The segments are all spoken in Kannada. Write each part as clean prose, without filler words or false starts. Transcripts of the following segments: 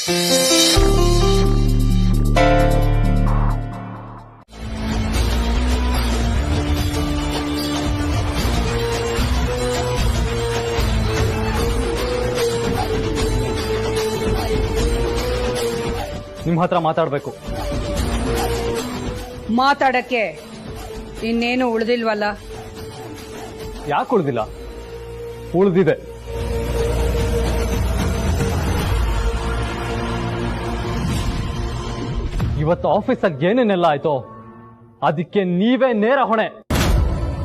ನಿಮ್ಮ ಹತ್ರ ಮಾತಾಡಬೇಕು. ಮಾತಾಡಕ್ಕೆ ಇನ್ನೇನು ಉಳಿದಿಲ್ವಲ್ಲ? ಯಾಕೆ ಉಳಿದಿಲ್ಲ? ಉಳಿದಿದೆ. ಇವತ್ತು ಆಫೀಸಾಗ ಏನೇನೆಲ್ಲ ಆಯ್ತೋ ಅದಕ್ಕೆ ನೀವೇ ನೇರ ಹೊಣೆ.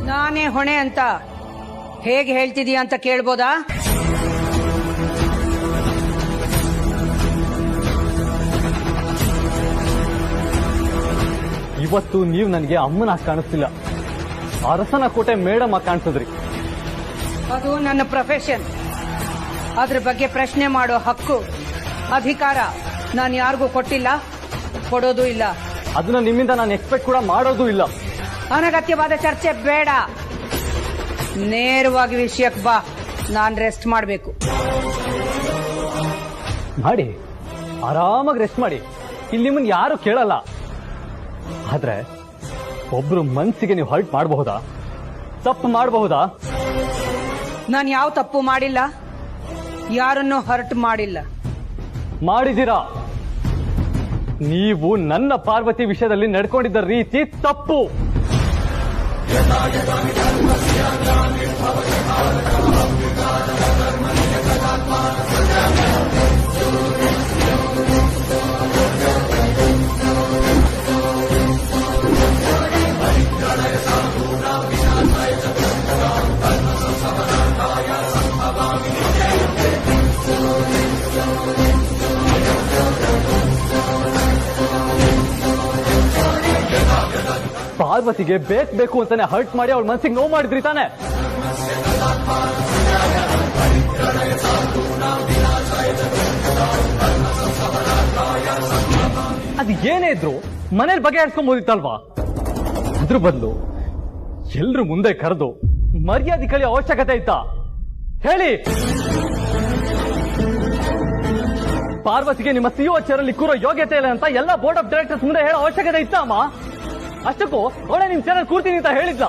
ನಾನೇ ಹೊಣೆ ಅಂತ ಹೇಗೆ ಹೇಳ್ತಿದೀಯ ಅಂತ ಕೇಳ್ಬೋದಾ? ಇವತ್ತು ನೀವು ನನಗೆ ಅಮ್ಮನ ಕಾಣಿಸ್ತಿಲ್ಲ, ಅರಸನ ಕೋಟೆ ಮೇಡಮ್ ಆಗಿ ಕಾಣಿಸಿದ್ರಿ. ಅದು ನನ್ನ ಪ್ರೊಫೆಷನ್. ಅದ್ರ ಬಗ್ಗೆ ಪ್ರಶ್ನೆ ಮಾಡೋ ಹಕ್ಕು, ಅಧಿಕಾರ ನಾನು ಯಾರಿಗೂ ಕೊಟ್ಟಿಲ್ಲ, ಕೊಡೋದು ಇಲ್ಲ. ಅದನ್ನ ನಿಮ್ಮಿಂದ ನಾನು ಎಕ್ಸ್ಪೆಕ್ಟ್ ಕೂಡ ಮಾಡೋದು ಇಲ್ಲ. ಅನಗತ್ಯವಾದ ಚರ್ಚೆ ಬೇಡ, ನೇರವಾಗಿ ವಿಷಯಕ್ಕೆ ಬಾ. ನಾನು ರೆಸ್ಟ್ ಮಾಡಬೇಕು. ಮಾಡಿ, ಆರಾಮಾಗಿ ರೆಸ್ಟ್ ಮಾಡಿ. ಇಲ್ಲಿ ನಿಮ್ಮನ್ನ ಯಾರು ಕೇಳಲ್ಲ. ಆದ್ರೆ ಒಬ್ರು ಮನ್ಸಿಗೆ ನೀವು ಹರ್ಟ್ ಮಾಡಬಹುದಾ? ತಪ್ಪು ಮಾಡಬಹುದಾ? ನಾನು ಯಾವ ತಪ್ಪು ಮಾಡಿಲ್ಲ, ಯಾರನ್ನು ಹರ್ಟ್ ಮಾಡಿಲ್ಲ. ಮಾಡಿದ್ದೀರಾ. ನೀವು ನನ್ನ ಪಾರ್ವತಿ ವಿಷಯದಲ್ಲಿ ನಡ್ಕೊಂಡಿದ್ದ ರೀತಿ ತಪ್ಪು. ಪಾರ್ವತಿಗೆ ಬೇಕು ಅಂತಾನೆ ಹರ್ಟ್ ಮಾಡಿ ಅವಳ ಮನಸ್ಸಿಗೆ ನೋವು ಮಾಡಿದ್ರಿ ತಾನೆ? ಅದು ಏನೇ ಇದ್ರು ಮನೇಲಿ ಬಗೆಹರಿಸ್ಕೊಂಬೋದಿತ್ತಲ್ವಾ? ಅದ್ರ ಬದಲು ಎಲ್ರು ಮುಂದೆ ಕರೆದು ಮರ್ಯಾದೆ ಕಳಿಯೋ ಅವಶ್ಯಕತೆ ಇತ್ತಾ? ಹೇಳಿ. ಪಾರ್ವತಿಗೆ ನಿಮ್ಮ ಸಿಒ ಚೇರಲ್ಲಿ ಕೂರೋ ಯೋಗ್ಯತೆ ಇಲ್ಲ ಅಂತ ಎಲ್ಲ ಬೋರ್ಡ್ ಆಫ್ ಡೈರೆಕ್ಟರ್ಸ್ ಮುಂದೆ ಹೇಳೋ ಅವಶ್ಯಕತೆ ಇತ್ತ ಅಮ್ಮ? ಅಷ್ಟಕ್ಕೂ ಅವಳೆ ನಿಮ್ ಚಾನಲ್ ಕೂರ್ತೀನಿ ಅಂತ ಹೇಳಿದ್ಲ.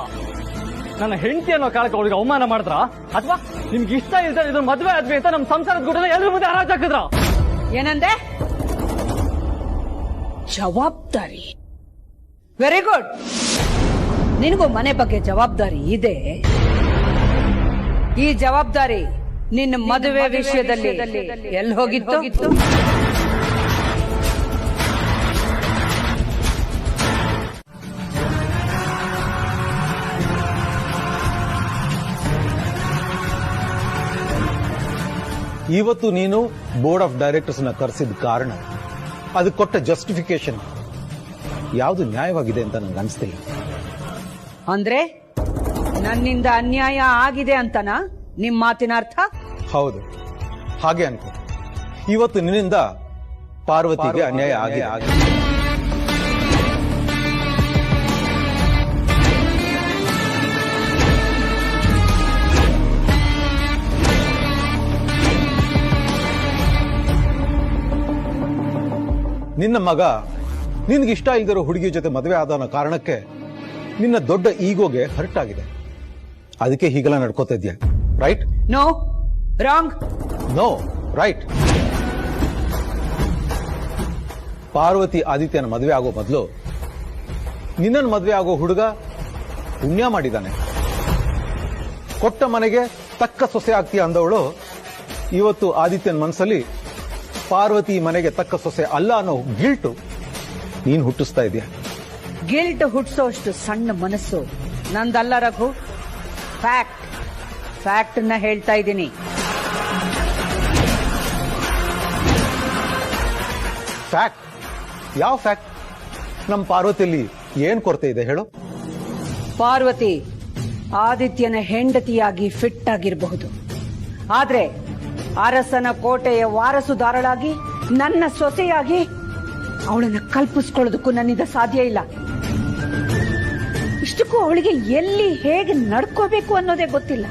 ನನ್ನ ಹೆಂಡತಿ ಅನ್ನೋ ಕಾಲಕ್ಕೆ ಅವಳಿಗೆ ಅವಮಾನ ಮಾಡಿದ್ರ, ಅಥವಾ ನಿಮ್ಗೆ ಇಷ್ಟ ಇಲ್ದ ಇದ್ರ ಮದ್ವೆ ಆದ್ವಿ ಅಂತ ನಮ್ ಸಂಸಾರದ ಗುಡನ ಎಲ್ಲರ ಮುಂದೆ ಹರಾಜಾಕಿದ್ರ? ಏನಂದೆ? ಜವಾಬ್ದಾರಿ. Very good. ನಿನಗೂ ಮನೆ ಬಗ್ಗೆ ಜವಾಬ್ದಾರಿ ಇದೆ. ಈ ಜವಾಬ್ದಾರಿ ನಿನ್ನ ಮದುವೆ ವಿಷಯದಲ್ಲಿ ಎಲ್ಲಿ ಹೋಗಿತ್ತು? ಇವತ್ತು ನೀನು ಬೋರ್ಡ್ ಆಫ್ ಡೈರೆಕ್ಟರ್ಸ್ ನ ಕರೆಸಿದ ಕಾರಣ, ಅದಕ್ಕೆ ಕೊಟ್ಟ ಜಸ್ಟಿಫಿಕೇಶನ್ ಯಾವುದು ನ್ಯಾಯವಾಗಿದೆ ಅಂತ ನಂಗೆ ಅನಿಸ್ತಿಲ್ಲ. ಅಂದ್ರೆ ನನ್ನಿಂದ ಅನ್ಯಾಯ ಆಗಿದೆ ಅಂತನಾ ನಿಮ್ ಮಾತಿನ ಅರ್ಥ? ಹೌದು, ಹಾಗೆ ಅನ್ಕೋ. ಇವತ್ತು ನಿನ್ನಿಂದ ಪಾರ್ವತಿಗೆ ಅನ್ಯಾಯ ಆಗಿದೆ. ನಿನ್ನ ಮಗ ನಿನ್ಗಿಷ್ಟ ಇಲ್ದಿರೋ ಹುಡುಗಿ ಜೊತೆ ಮದುವೆ ಆದ ಅನ್ನೋ ಕಾರಣಕ್ಕೆ ನಿನ್ನ ದೊಡ್ಡ ಈಗೋಗೆ ಹರ್ಟ್ ಆಗಿದೆ. ಅದಕ್ಕೆ ಹೀಗೆಲ್ಲ ನಡ್ಕೋತಾ ಇದ್ಯಾ, right? No, wrong. No, right. Parvati ಆದಿತ್ಯನ ಮದುವೆ ಆಗೋ ಮೊದಲು ನಿನ್ನನ್ನು ಮದುವೆ ಆಗೋ ಹುಡುಗ ಪುಣ್ಯ ಮಾಡಿದಾನೆ. ಕೊಟ್ಟ ಮನೆಗೆ ತಕ್ಕ ಸೊಸೆ ಆಗ್ತೀಯ ಅಂದವಳು ಇವತ್ತು ಆದಿತ್ಯನ ಮನಸ್ಸಲ್ಲಿ ಪಾರ್ವತಿ ಮನೆಗೆ ತಕ್ಕ ಸೊಸೆ ಅಲ್ಲ ಅನ್ನೋ ಗಿಲ್ಟು ನೀನ್ ಹುಟ್ಟಿಸ್ತಾ ಇದೆಯಾ. ಗಿಲ್ಟ್ ಹುಟ್ಟಿಸೋಷ್ಟು ಸಣ್ಣ ಮನಸ್ಸು ನಂದಲ್ಲ ರಘು. ಫ್ಯಾಕ್ಟ್ ನ ಹೇಳ್ತಾ ಇದ್ದೀನಿ. ಫ್ಯಾಕ್ಟ್? ಯಾವ ಫ್ಯಾಕ್ಟ್? ನಮ್ಮ ಪಾರ್ವತಿಯಲ್ಲಿ ಏನ್ ಕೊರತೆ ಇದೆ ಹೇಳು? ಪಾರ್ವತಿ ಆದಿತ್ಯನ ಹೆಂಡತಿಯಾಗಿ ಫಿಟ್ ಆಗಿರಬಹುದು, ಆದ್ರೆ ಅರಸನ ಕೋಟೆಯ ವಾರಸುದಾರಳಾಗಿ ನನ್ನ ಸೊಸೆಯಾಗಿ ಅವಳನ್ನ ಕಲ್ಪಿಸ್ಕೊಳ್ಳೋದಕ್ಕೂ ನನ್ನಿಂದ ಸಾಧ್ಯ ಇಲ್ಲ. ಇಷ್ಟಕ್ಕೂ ಅವಳಿಗೆ ಎಲ್ಲಿ ಹೇಗೆ ನಡ್ಕೋಬೇಕು ಅನ್ನೋದೇ ಗೊತ್ತಿಲ್ಲ.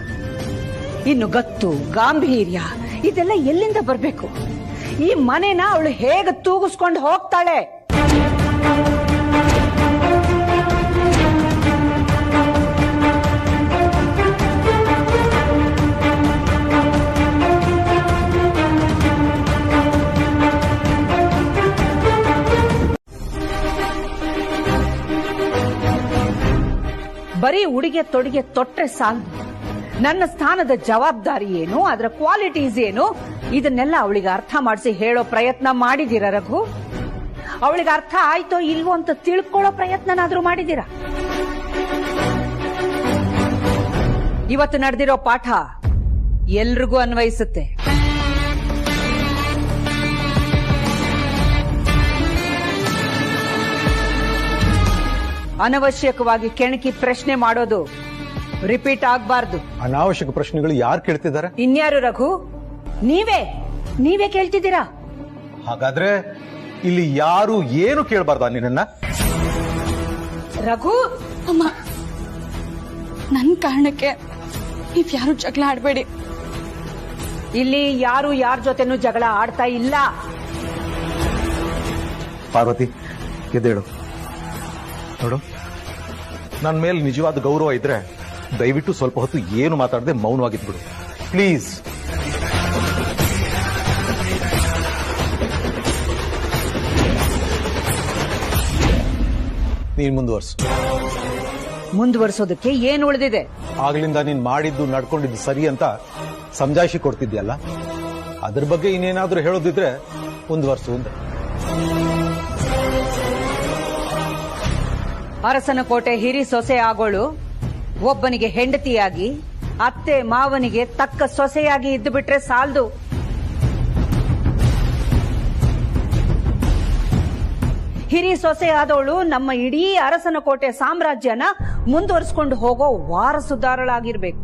ಇನ್ನು ಗತ್ತು ಗಾಂಭೀರ್ಯ ಇದೆಲ್ಲ ಎಲ್ಲಿಂದ ಬರಬೇಕು? ಈ ಮನೆನ ಅವಳು ಹೇಗೆ ತೂಗಿಸ್ಕೊಂಡು ಹೋಗ್ತಾಳೆ? ಬರೀ ಉಡುಗೆ ತೊಡುಗೆ ತೊಟ್ರೆ ಸಾಲದು. ನನ್ನ ಸ್ಥಾನದ ಜವಾಬ್ದಾರಿ ಏನು, ಅದರ ಕ್ವಾಲಿಟೀಸ್ ಏನು, ಇದನ್ನೆಲ್ಲ ಅವಳಿಗೆ ಅರ್ಥ ಮಾಡಿಸಿ ಹೇಳೋ ಪ್ರಯತ್ನ ಮಾಡಿದೀರ ರಘು? ಅವಳಿಗೆ ಅರ್ಥ ಆಯ್ತೋ ಇಲ್ವೋ ಅಂತ ತಿಳ್ಕೊಳ್ಳೋ ಪ್ರಯತ್ನನಾದ್ರೂ ಮಾಡಿದೀರಾ? ಇವತ್ತು ನಡೆದಿರೋ ಪಾಠ ಎಲ್ರಿಗೂ ಅನ್ವಯಿಸುತ್ತೆ. ಅನವಶ್ಯಕವಾಗಿ ಕೆಣಕಿ ಪ್ರಶ್ನೆ ಮಾಡೋದು ರಿಪೀಟ್ ಆಗಬಾರ್ದು. ಅನಾವಶ್ಯಕ ಪ್ರಶ್ನೆಗಳು ಯಾರು ಕೇಳ್ತಿದ್ದಾರೆ? ಇನ್ಯಾರು ರಘು? ನೀವೇ ಕೇಳ್ತಿದ್ದೀರಾ? ಹಾಗಾದ್ರೆ ಇಲ್ಲಿ ಯಾರು ಏನು ಕೇಳಬಾರ್ದ ನಿನ್ನ? ರಘು, ಅಮ್ಮ, ನನ್ ಕಾರಣಕ್ಕೆ ನೀವ್ ಯಾರು ಜಗಳ ಆಡ್ಬೇಡಿ. ಇಲ್ಲಿ ಯಾರು ಯಾರ ಜೊತೆನೂ ಜಗಳ ಆಡ್ತಾ ಇಲ್ಲ. ಪಾರ್ವತಿ, ಎದ್ದೇಳು. ನೋಡು, ನನ್ನ ಮೇಲೆ ನಿಜವಾದ ಗೌರವ ಇದ್ರೆ ದಯವಿಟ್ಟು ಸ್ವಲ್ಪ ಹೊತ್ತು ಏನು ಮಾತಾಡದೆ ಮೌನವಾಗಿದ್ಬಿಡು ಪ್ಲೀಸ್. ನೀನ್ ಮುಂದುವರಿಸೋದಕ್ಕೆ ಏನು ಉಳಿದಿದೆ? ಆಗ್ಲಿಂದ ನೀನ್ ಮಾಡಿದ್ದು ನಡ್ಕೊಂಡಿದ್ದು ಸರಿ ಅಂತ ಸಮಜಾಯಿಷಿ ಕೊಡ್ತಿದ್ಯಲ್ಲ, ಅದ್ರ ಬಗ್ಗೆ ಇನ್ನೇನಾದ್ರೂ ಹೇಳೋದಿದ್ರೆ ಮುಂದುವರ್ಸು ಅಂತ. ಅರಸನ ಕೋಟೆ ಹಿರಿ ಸೊಸೆ ಆಗೋಳು ಒಬ್ಬನಿಗೆ ಹೆಂಡತಿಯಾಗಿ, ಅತ್ತೆ ಮಾವನಿಗೆ ತಕ್ಕ ಸೊಸೆಯಾಗಿ ಇದ್ದು ಬಿಟ್ರೆ ಸಾಲದು. ಹಿರಿ ಸೊಸೆ ಆದವಳು ನಮ್ಮ ಇಡೀ ಅರಸನ ಕೋಟೆ ಸಾಮ್ರಾಜ್ಯನ ಮುಂದುವರಿಸಿಕೊಂಡು ಹೋಗೋ ವಾರಸುದಾರಳಾಗಿರ್ಬೇಕು.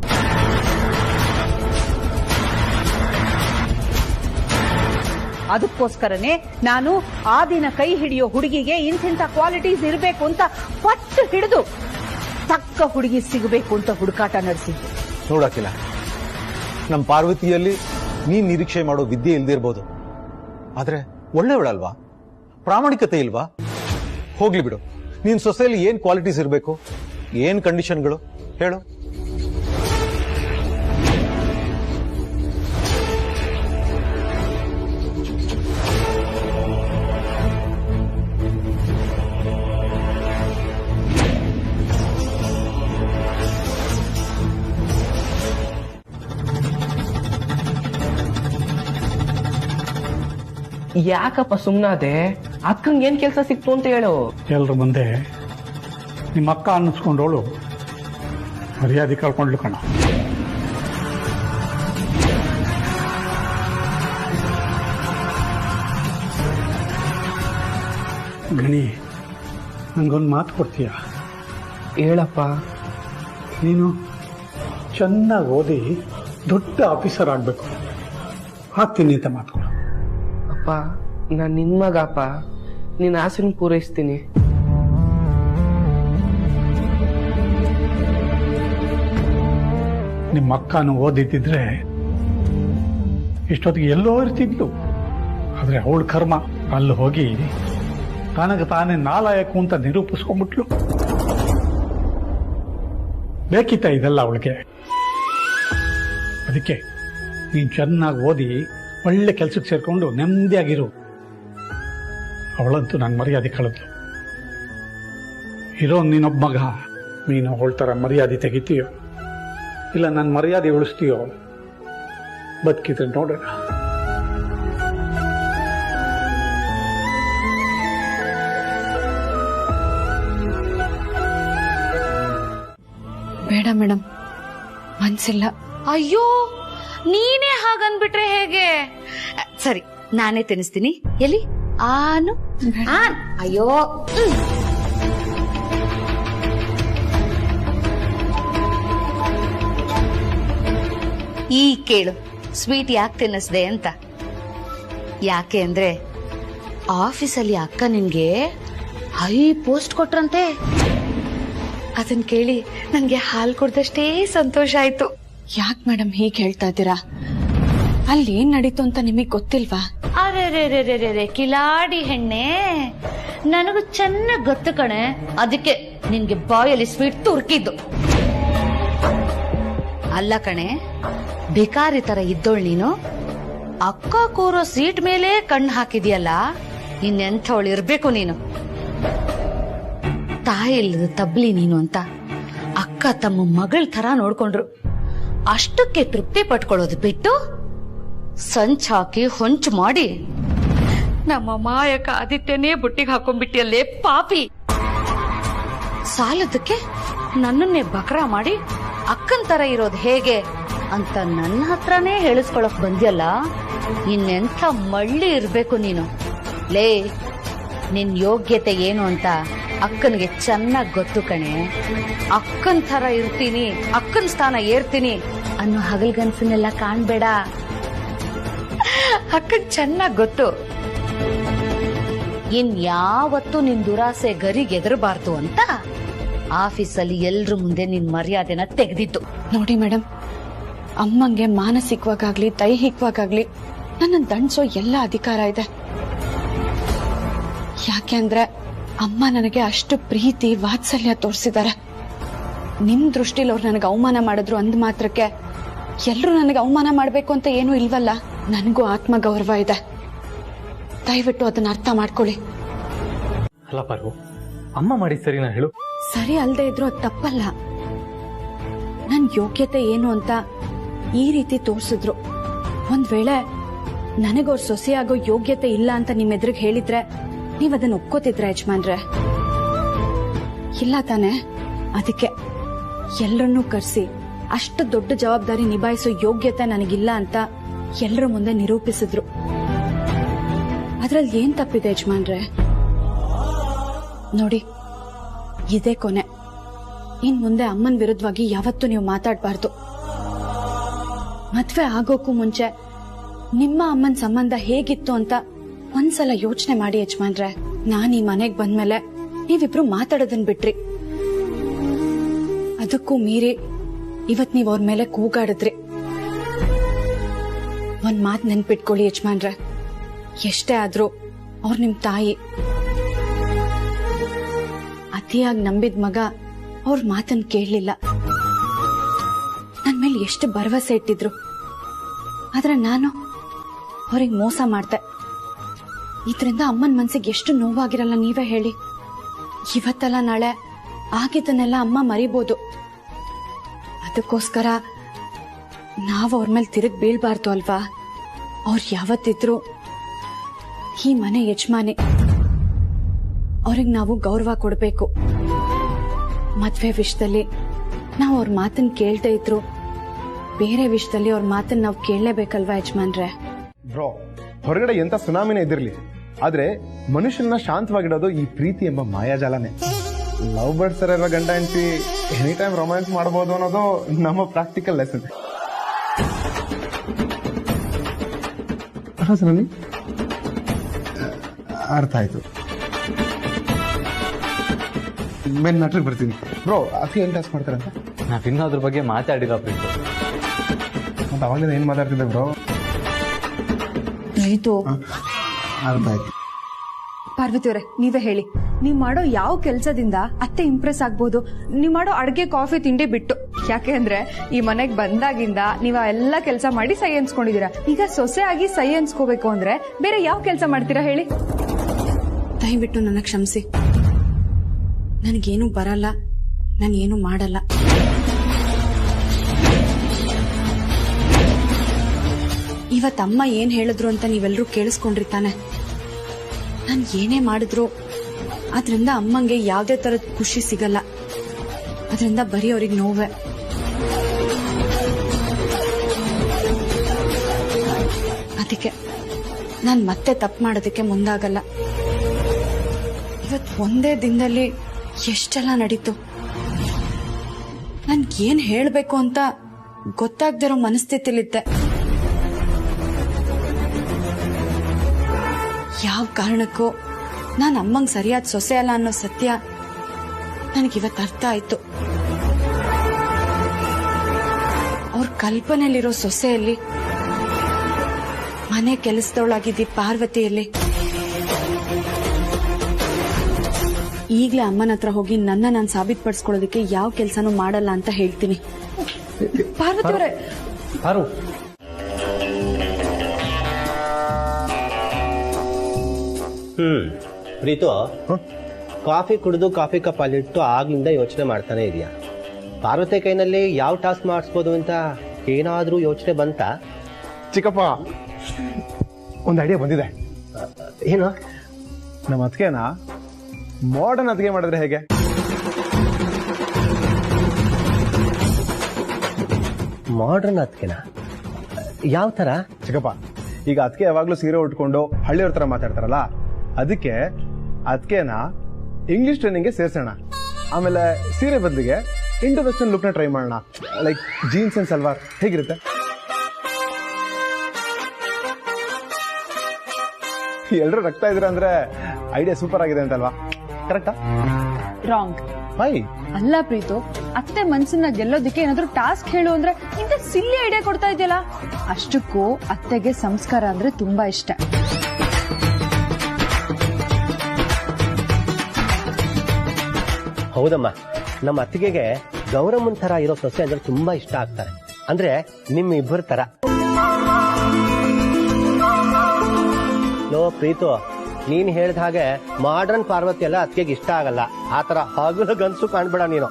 ಅದಕ್ಕೋಸ್ಕರನೇ ನಾನು ಆ ದಿನ ಕೈ ಹಿಡಿಯೋ ಹುಡುಗಿಗೆ ಇಂತಿಂತ ಕ್ವಾಲಿಟೀಸ್ ಇರಬೇಕು ಅಂತ ಪಟ್ಟು ಹಿಡಿದು ತಕ್ಕ ಹುಡುಗಿ ಸಿಗಬೇಕು ಅಂತ ಹುಡುಕಾಟ ನಡೆಸಿದ್ದೆ. ನೋಡಕ್ಕಿಲ್ಲ, ನಮ್ಮ ಪಾರ್ವತಿಯಲ್ಲಿ ನೀನ್ ನಿರೀಕ್ಷೆ ಮಾಡೋ ವಿದ್ಯೆ ಇಲ್ದೇ ಇರ್ಬೋದು, ಆದ್ರೆ ಒಳ್ಳೆಯವಳಲ್ವಾ? ಪ್ರಾಮಾಣಿಕತೆ ಇಲ್ವಾ? ಹೋಗ್ಲಿ ಬಿಡು, ನೀನ್ ಸೊಸೆಯಲ್ಲಿ ಏನ್ ಕ್ವಾಲಿಟೀಸ್ ಇರಬೇಕು, ಏನ್ ಕಂಡೀಷನ್ಗಳು ಹೇಳು. ಯಾಕಪ್ಪ ಸುಮ್ನಾದೆ? ಅಕ್ಕಂಗೆ ಏನ್ ಕೆಲಸ ಸಿಕ್ತು ಅಂತ ಹೇಳು. ಎಲ್ರ ಮುಂದೆ ನಿಮ್ಮ ಅಕ್ಕ ಅನ್ನಿಸ್ಕೊಂಡವಳು ಮರ್ಯಾದೆ ಕಳ್ಕೊಂಡ್ಲು ಕಣ. ಗಣಿ, ನಂಗೊಂದು ಮಾತು ಕೊಡ್ತೀಯ? ಹೇಳಪ್ಪ. ನೀನು ಚೆನ್ನಾಗಿ ಓದಿ ದೊಡ್ಡ ಆಫೀಸರ್ ಆಗ್ಬೇಕು, ಆಗ್ತೀನಿ ಅಂತ ಮಾತು ಕೊಡು. ಅಪ್ಪ, ನಾನ್ ನಿನ್ ಮಗಪ್ಪ, ನಿನ್ ಆಸೆನ ಪೂರೈಸ್ತೀನಿ. ನಿಮ್ಮ ಅಕ್ಕನು ಓದಿದ್ದಿದ್ರೆ ಇಷ್ಟೊತ್ತಿಗೆ ಎಲ್ಲೋ ಇರ್ತಿದ್ಲು. ಆದ್ರೆ ಅವಳ ಕರ್ಮ ಅಲ್ಲಿ ಹೋಗಿ ತನಗೆ ತಾನೇ ನಾಲಾಯಕು ಅಂತ ನಿರೂಪಿಸ್ಕೊಂಡ್ಬಿಟ್ಲು. ಬೇಕಿತ್ತ ಇದೆಲ್ಲ ಅವಳಿಗೆ? ಅದಕ್ಕೆ ನೀನ್ ಚೆನ್ನಾಗಿ ಓದಿ ಒಳ್ಳೆ ಕೆಲ್ಸಕ್ಕೆ ಸೇರ್ಕೊಂಡು ನೆಮ್ಮದಿಯಾಗಿರು. ಅವಳಂತೂ ನನ್ನ ಮರ್ಯಾದೆ ಕಳೆದ್ಲು. ಇರೋ ನೀನೊಬ್ಬ ಮಗ, ನೀನು ಅವಳ ಥರ ಮರ್ಯಾದೆ ತೆಗಿತೀಯೋ ಇಲ್ಲ ನನ್ನ ಮರ್ಯಾದೆ ಉಳಿಸ್ತೀಯೋ? ಬದುಕಿದ್ರೆ ನೋಡೋಣ. ಬೇಡ ಮೇಡಮ್, ಮನ್ಸಿಲ್ಲ. ಅಯ್ಯೋ, ನೀನೇ ಹಾಗನ್ಬಿಟ್ರೆ ಹೇಗೆ? ಸರಿ, ನಾನೇ ತಿನ್ನಿಸ್ತೀನಿ. ಎಲ್ಲಿ ಆನು? ಅಯ್ಯೋ, ಈ ಕೇಳು, ಸ್ವೀಟ್ ಯಾಕೆ ತಿನ್ನಿಸ್ದೆ ಅಂತ. ಯಾಕೆ ಅಂದ್ರೆ ಆಫೀಸಲ್ಲಿ ಅಕ್ಕ ನಿನ್ಗೆ ಹೈ ಪೋಸ್ಟ್ ಕೊಟ್ರಂತೆ. ಅದನ್ ಕೇಳಿ ನನ್ಗೆ ಹಾಲು ಕುಡ್ದಷ್ಟೇ ಸಂತೋಷ ಆಯ್ತು. ಯಾಕೆ ಮೇಡಮ್ ಹೀಗೆ ಹೇಳ್ತಾ ಇದ್ದೀರಾ? ಅಲ್ಲಿ ಏನ್ ನಡೀತು ಅಂತ ನಿಮಗ್ ಗೊತ್ತಿಲ್ವಾ? ಅರೆ ಕಿಲಾಡಿ ಹೆಣ್ಣೆ, ನನಗೂ ಚೆನ್ನಾಗಿ ಗೊತ್ತು ಕಣೆ, ಅದಕ್ಕೆ ನಿನ್ಗೆ ಬಾಯಲ್ಲಿ ಸ್ವೀಟ್ ತುರ್ಕಿದ್ದು. ಅಲ್ಲ ಕಣೆ, ಭಿಕಾರಿ ತರ ಇದ್ದೋಳ್ ನೀನು, ಅಕ್ಕ ಕೂರೋ ಸೀಟ್ ಮೇಲೆ ಕಣ್ಣು ಹಾಕಿದ್ಯಲ್ಲ, ಇನ್ನೆಂಥವಳು ಇರ್ಬೇಕು ನೀನು. ತಾಯಿ ಇಲ್ಲದ ತಬ್ಲಿ ನೀನು ಅಂತ ಅಕ್ಕ ತಮ್ಮ ಮಗಳ ತರ ನೋಡ್ಕೊಂಡ್ರು. ಅಷ್ಟಕ್ಕೆ ತೃಪ್ತಿ ಪಟ್ಕೊಳ್ಳೋದು ಬಿಟ್ಟು ಸಂಚಾಕಿ ಹೊಂಚು ಮಾಡಿ ನಮ್ಮ ಮಾಯಕ ಆದಿತ್ಯನೇ ಬುಟ್ಟಿಗೆ ಹಾಕೊಂಡ್ಬಿಟ್ಟಿಯಲ್ಲೇ ಪಾಪಿ. ಸಾಲದಕ್ಕೆ ನನ್ನನ್ನೇ ಬಕ್ರಾ ಮಾಡಿ ಅಕ್ಕನ್ ತರ ಇರೋದು ಹೇಗೆ ಅಂತ ನನ್ನ ಹತ್ರನೇ ಹೇಳಿಸ್ಕೊಳಕ್ ಬಂದ್ಯಲ್ಲ, ಇನ್ನೆಂಥ ಮಳ್ಳಿ ಇರ್ಬೇಕು ನೀನು. ಲೇ, ನಿನ್ ಯೋಗ್ಯತೆ ಏನು ಅಂತ ಅಕ್ಕನಿಗೆ ಚೆನ್ನಾಗ್ ಗೊತ್ತು ಕಣೆ. ಅಕ್ಕನ್ ತರ ಇರ್ತೀನಿ, ಅಕ್ಕನ್ ಸ್ಥಾನ ಏರ್ತೀನಿ ಅನ್ನೋ ಹಗಲ್ಗನ್ಸನ್ನೆಲ್ಲ ಕಾಣ್ಬೇಡ. ಅಕ್ಕನ್ ಚೆನ್ನಾಗ್ ಗೊತ್ತು ಇನ್ಯಾವತ್ತೂ ನಿನ್ ದುರಾಸೆ ಗರಿಗೆದರಬಾರ್ದು ಅಂತ ಆಫೀಸಲ್ಲಿ ಎಲ್ರ ಮುಂದೆ ನಿನ್ ಮರ್ಯಾದೆನ ತೆಗೆದಿತ್ತು. ನೋಡಿ ಮೇಡಮ್, ಅಮ್ಮಂಗೆ ಮಾನಸಿಕವಾಗ್ಲಿ ದೈಹಿಕವಾಗ್ಲಿ ನನ್ನ ದಂಡಿಸೋ ಎಲ್ಲ ಅಧಿಕಾರ ಇದೆ. ಯಾಕೆಂದ್ರೆ ಅಮ್ಮ ನನಗೆ ಅಷ್ಟು ಪ್ರೀತಿ ವಾತ್ಸಲ್ಯ ತೋರಿಸಿದ್ದಾರೆ. ನಿಮ್ ದೃಷ್ಟಿಲಿ ಅವ್ರು ನನಗೆ ಅವಮಾನ ಮಾಡಿದ್ರು ಅಂದ್ ಮಾತ್ರಕ್ಕೆ ಎಲ್ರು ನನಗೆ ಅವಮಾನ ಮಾಡ್ಬೇಕು ಅಂತ ಏನೂ ಇಲ್ವಲ್ಲ. ನನಗೂ ಆತ್ಮಗೌರವ ಇದೆ, ದಯವಿಟ್ಟು ಅದನ್ನ ಅರ್ಥ ಮಾಡ್ಕೊಳ್ಳಿ. ಅಲ್ಲ ಪಾರ್ವು, ಅಮ್ಮ ಮಾಡಿ ಸರಿನಾ ಹೇಳು? ಸರಿ ಅಲ್ದೇ ಇದ್ರು ಅದು ತಪ್ಪಲ್ಲ. ನನ್ ಯೋಗ್ಯತೆ ಏನು ಅಂತ ಈ ರೀತಿ ತೋರ್ಸಿದ್ರು. ಒಂದ್ ವೇಳೆ ನನಗವ್ರ ಸೊಸೆಯಾಗೋ ಯೋಗ್ಯತೆ ಇಲ್ಲ ಅಂತ ನಿಮ್ ಎದುರಿಗೆ ಹೇಳಿದ್ರೆ ನೀವ್ ಅದನ್ನ ಒಪ್ಕೋತಿದ್ರ ಯಜಮಾನ್ರೆ? ಇಲ್ಲ ತಾನೆ? ಅದಕ್ಕೆ ಎಲ್ರನ್ನೂ ಕರ್ಸಿ ಅಷ್ಟು ದೊಡ್ಡ ಜವಾಬ್ದಾರಿ ನಿಭಾಯಿಸೋ ಯೋಗ್ಯತೆ ನನಗಿಲ್ಲ ಅಂತ ಎಲ್ರ ಮುಂದೆ ನಿರೂಪಿಸಿದ್ರು. ಅದ್ರಲ್ಲಿ ಏನ್ ತಪ್ಪಿದೆ ಯಜಮಾನ್ರೆ? ನೋಡಿ, ಇದೇ ಕೊನೆ. ಇನ್ ಮುಂದೆ ಅಮ್ಮನ್ ವಿರುದ್ಧವಾಗಿ ಯಾವತ್ತೂ ನೀವು ಮಾತಾಡಬಾರ್ದು. ಮದ್ವೆ ಆಗೋಕ್ಕೂ ಮುಂಚೆ ನಿಮ್ಮ ಅಮ್ಮನ್ ಸಂಬಂಧ ಹೇಗಿತ್ತು ಅಂತ ಒಂದ್ಸಲ ಯೋಚನೆ ಮಾಡಿ ಯಜಮಾನ್ರೆ. ನಾನ್ ಈ ಮನೆಗ್ ಬಂದ್ಮೇಲೆ ನೀವಿಬ್ರು ಮಾತಾಡೋದನ್ ಬಿಟ್ರಿ. ಅದಕ್ಕೂ ಮೀರಿ ಇವತ್ ನೀವ್ ಅವ್ರ ಮೇಲೆ ಕೂಗಾಡಿದ್ರಿ. ಒಂದ್ ಮಾತ್ ನೆನ್ಪಿಟ್ಕೊಳ್ಳಿ ಯಜಮಾನ್ರೆ, ಎಷ್ಟೇ ಆದ್ರೂ ಅವ್ರ ನಿಮ್ ತಾಯಿ. ಅತಿಯಾಗಿ ನಂಬಿದ ಮಗ ಅವ್ರ ಮಾತನ್ ಕೇಳಲಿಲ್ಲ. ನನ್ ಮೇಲೆ ಎಷ್ಟು ಭರವಸೆ ಇಟ್ಟಿದ್ರು, ಆದ್ರೆ ನಾನು ಅವ್ರಿಗೆ ಮೋಸ ಮಾಡ್ದೆ. ಇದರಿಂದ ಅಮ್ಮನ ಮನ್ಸಿಗೆ ಎಷ್ಟು ನೋವಾಗಿರಲ್ಲ ನೀವೇ ಹೇಳಿ. ಇವತ್ತಲ್ಲ ನಾಳೆ ಆಗಿದ್ದನ್ನೆಲ್ಲ ಅಮ್ಮ ಮರಿಬೋದು. ಅದಕ್ಕೋಸ್ಕರ ನಾವು ಅವ್ರ ಮೇಲೆ ತಿರುಗಿ ಬೀಳ್ಬಾರ್ದು ಅಲ್ವಾ? ಅವ್ರು ಯಾವತ್ತಿದ್ರು ಈ ಮನೆ ಯಜಮಾನಿ, ಅವ್ರಿಗೆ ನಾವು ಗೌರವ ಕೊಡಬೇಕು. ಮದ್ವೆ ವಿಷಯದಲ್ಲಿ ನಾವು ಅವ್ರ ಮಾತನ್ನ ಕೇಳ್ತಾ ಇದ್ರು, ಬೇರೆ ವಿಷಯದಲ್ಲಿ ಅವ್ರ ಮಾತನ್ನ ನಾವು ಕೇಳಲೇಬೇಕಲ್ವಾ ಯಜಮಾನ್ರೆ? ಬ್ರೋ, ಹೊರಗಡೆ ಎಂತ ಸುನಾಮಿನೇ ಇದಿರ್ಲಿ, ಆದ್ರೆ ಮನುಷ್ಯನ ಶಾಂತವಾಗಿಡೋದು ಈ ಪ್ರೀತಿ ಎಂಬ ಮಾಯಾಜಾಲನೇ. ಲವ್ ಬರ್ಡ್ಸ್ ಇರೋ ಗಂಡ ಹೆಂಡತಿ ಎನಿ ಟೈಮ್ ರೊಮ್ಯಾನ್ಸ್ ಮಾಡಬಹುದು ಅನ್ನೋದು ನಮ್ಮ ಪ್ರಾಕ್ಟಿಕಲ್ ಲೆಸನ್. ಸುನಾಮಿ ಅರ್ಥ ಆಯ್ತು. ಮೇನ್ ಮ್ಯಾಟ್ರಿಗೆ ಬರ್ತೀನಿ. ಬ್ರೋ, ಅತಿ ಏನ್ ಟಾಸ್ಕ್ ಮಾಡ್ತಾರಂತ? ನಾವಿನ್ನೂ ಅದ್ರ ಬಗ್ಗೆ ಮಾತಾಡಿಲ್ಲ ಪ್ರೀತು. ಮತ್ತೆ ಅವಾಗಿಂದ ಏನ್ ಮಾತಾಡ್ತಿದ್ದೆ ಬ್ರೋ? ಅರ್ಥ ಆಯ್ತು. ಪಾರ್ವತಿ ಅವರೇ, ನೀವೇ ಹೇಳಿ, ನೀವ್ ಮಾಡೋ ಯಾವ ಕೆಲ್ಸದಿಂದ ಅತ್ತೆ ಇಂಪ್ರೆಸ್ ಆಗ್ಬೋದು? ನೀವ್ ಮಾಡೋ ಅಡ್ಗೆ, ಕಾಫಿ, ತಿಂಡಿ ಬಿಟ್ಟು. ಯಾಕೆ ಅಂದ್ರೆ ಈ ಮನೆಗ್ ಬಂದಾಗಿಂದ ನೀವ್ ಎಲ್ಲ ಕೆಲಸ ಮಾಡಿ ಸೈ ಅನ್ಸ್ಕೊಂಡಿದೀರಾ. ಈಗ ಸೊಸೆ ಆಗಿ ಸೈ ಅನ್ಸ್ಕೋಬೇಕು ಅಂದ್ರೆ ಬೇರೆ ಯಾವ ಕೆಲಸ ಮಾಡ್ತೀರಾ ಹೇಳಿ? ದಯವಿಟ್ಟು ನನ್ನ ಕ್ಷಮಿಸಿ. ನನಗೇನು ಬರಲ್ಲ, ನಾನೇನು ಮಾಡಲ್ಲ. ಇವತ್ತಮ್ಮ ಏನ್ ಹೇಳಿದ್ರು ಅಂತ ನೀವೆಲ್ಲರೂ ಕೇಳಿಸ್ಕೊಂಡ್ರಿ ತಾನೆ? ನಾನು ಏನೇ ಮಾಡಿದ್ರು ಅದರಿಂದ ಅಮ್ಮಂಗೆ ಯಾವುದೇ ತರದ ಖುಷಿ ಸಿಗಲ್ಲ. ಅದರಿಂದ ಬರೀ ಅವ್ರಿಗೆ ನೋವೆ. ಅದಕ್ಕೆ ನಾನು ಮತ್ತೆ ತಪ್ಪು ಮಾಡೋದಕ್ಕೆ ಮುಂದಾಗಲ್ಲ. ಇವತ್ತು ಒಂದೇ ದಿನದಲ್ಲಿ ಎಷ್ಟೆಲ್ಲ ನಡೀತು. ನನ್ಗೇನ್ ಹೇಳ್ಬೇಕು ಅಂತ ಗೊತ್ತಾಗ್ದಿರೋ ಮನಸ್ಥಿತಿಲಿದ್ದೆ. ಯಾವ ಕಾರಣಕ್ಕೂ ನಾನು ಅಮ್ಮಂಗ್ ಸರಿಯಾದ ಸೊಸೆ ಅಲ್ಲ ಅನ್ನೋ ಸತ್ಯ ನನಗಿವತ್ತು ಅರ್ಥ ಆಯ್ತು. ಅವ್ರ ಕಲ್ಪನೆಯಲ್ಲಿರೋ ಸೊಸೆಯಲ್ಲಿ ಮನೆ ಕೆಲಸದವಳಾಗಿದ್ದಿ ಪಾರ್ವತಿಯಲ್ಲಿ. ಈಗ್ಲೇ ಅಮ್ಮನ ಹತ್ರ ಹೋಗಿ ನಾನು ಸಾಬೀತುಪಡಿಸ್ಕೊಳ್ಳೋದಕ್ಕೆ ಯಾವ ಕೆಲಸನೂ ಮಾಡಲ್ಲ ಅಂತ ಹೇಳ್ತೀನಿ. ಪಾರ್ವತಿ ಅವರೇ, ಪಾರು, ಪ್ರೀತು, ಕಾಫಿ ಕುಡಿದು ಕಾಫಿ ಕಪ್ ಅಲ್ಲಿಟ್ಟು ಆಗ್ಲಿಂದ ಯೋಚನೆ ಮಾಡ್ತಾನೆ ಇದೆಯಾ? ಪಾರ್ವತಿ ಕೈನಲ್ಲಿ ಯಾವ ಟಾಸ್ಕ್ ಮಾಡಿಸ್ಬೋದು ಅಂತ ಏನಾದ್ರೂ ಯೋಚನೆ ಬಂತ? ಚಿಕ್ಕಪ್ಪ, ಒಂದು ಐಡಿಯಾ ಬಂದಿದೆ. ಏನು? ನಮ್ಮ ಅತ್ತಿಗೆನ ಮಾಡರ್ನ್ ಅತ್ತಿಗೆ ಮಾಡಿದ್ರೆ ಹೇಗೆ? ಮಾಡ್ರನ್ ಅತ್ತಿಗೆನ? ಯಾವ ತರ? ಚಿಕ್ಕಪ್ಪ, ಈಗ ಅತ್ತಿಗೆ ಯಾವಾಗ್ಲೂ ಸೀರೆ ಉಟ್ಕೊಂಡು ಹಳ್ಳಿಯವ್ರ ತರ ಮಾತಾಡ್ತಾರಲ್ಲ, ಅದಕ್ಕೆ ಅತ್ತಿಗೆನ ಇಂಗ್ಲಿಷ್ ಟ್ರೈನಿಂಗ್ಗೆ ಸೇರ್ಸೋಣ. ಆಮೇಲೆ ಸೀರೆ ಬದಲಿಗೆ ಇಂಡೋ ವೆಸ್ಟರ್ನ್ ಲುಕ್ನ ಟ್ರೈ ಮಾಡೋಣ. ಲೈಕ್ ಜೀನ್ಸ್ ಅಂಡ್ ಸಲ್ವಾರ್ ಹೇಗಿರುತ್ತೆ? ಎಲ್ಲರೂ ರಕ್ತ ಇದ್ರ ಅಂದ್ರೆ ಐಡಿಯಾ ಸೂಪರ್ ಆಗಿದೆ ಅಂತಲ್ವಾ? ಕರೆಕ್ಟಾ? ರಾಂಗ್. ಹೈ ಅಲ್ಲ ಪ್ರೀತು, ಅತ್ತೆ ಮನ್ಸನ್ನ ಗೆಲ್ಲೋದಿಕ್ಕೆ ಏನಾದ್ರೂ ಟಾಸ್ಕ್ ಹೇಳು ಅಂದ್ರೆ ಇಂತ ಸಿಲ್ಲಿ ಐಡಿಯಾ ಕೊಡ್ತಾ ಇದೆಯಲ್ಲ. ಅಷ್ಟಕ್ಕೂ ಅತ್ತೆಗೆ ಸಂಸ್ಕಾರ ಅಂದ್ರೆ ತುಂಬಾ ಇಷ್ಟ. ಹೌದಮ್ಮ, ನಮ್ಮ ಅತ್ತಿಗೆಗೆ ಗೌರಮ್ಮನ್ ತರ ಇರೋ ಸೊಸೆ ಅಂದ್ರೆ ತುಂಬಾ ಇಷ್ಟ ಆಗ್ತಾರೆ. ಅಂದ್ರೆ ನಿಮ್ಮ ಇಬ್ಬರ ತರ. ಲೋ ಪ್ರೀತು, ನೀನ್ ಹೇಳ್ದ ಹಾಗೆ ಮಾಡ್ರನ್ ಪಾರ್ವತಿ ಎಲ್ಲ ಅತ್ತಿಗೆಗೆ ಇಷ್ಟ ಆಗಲ್ಲ. ಆತರ ಹಗಲು ಗನ್ಸು ಕಾಣ್ಬೇಡ ನೀನು.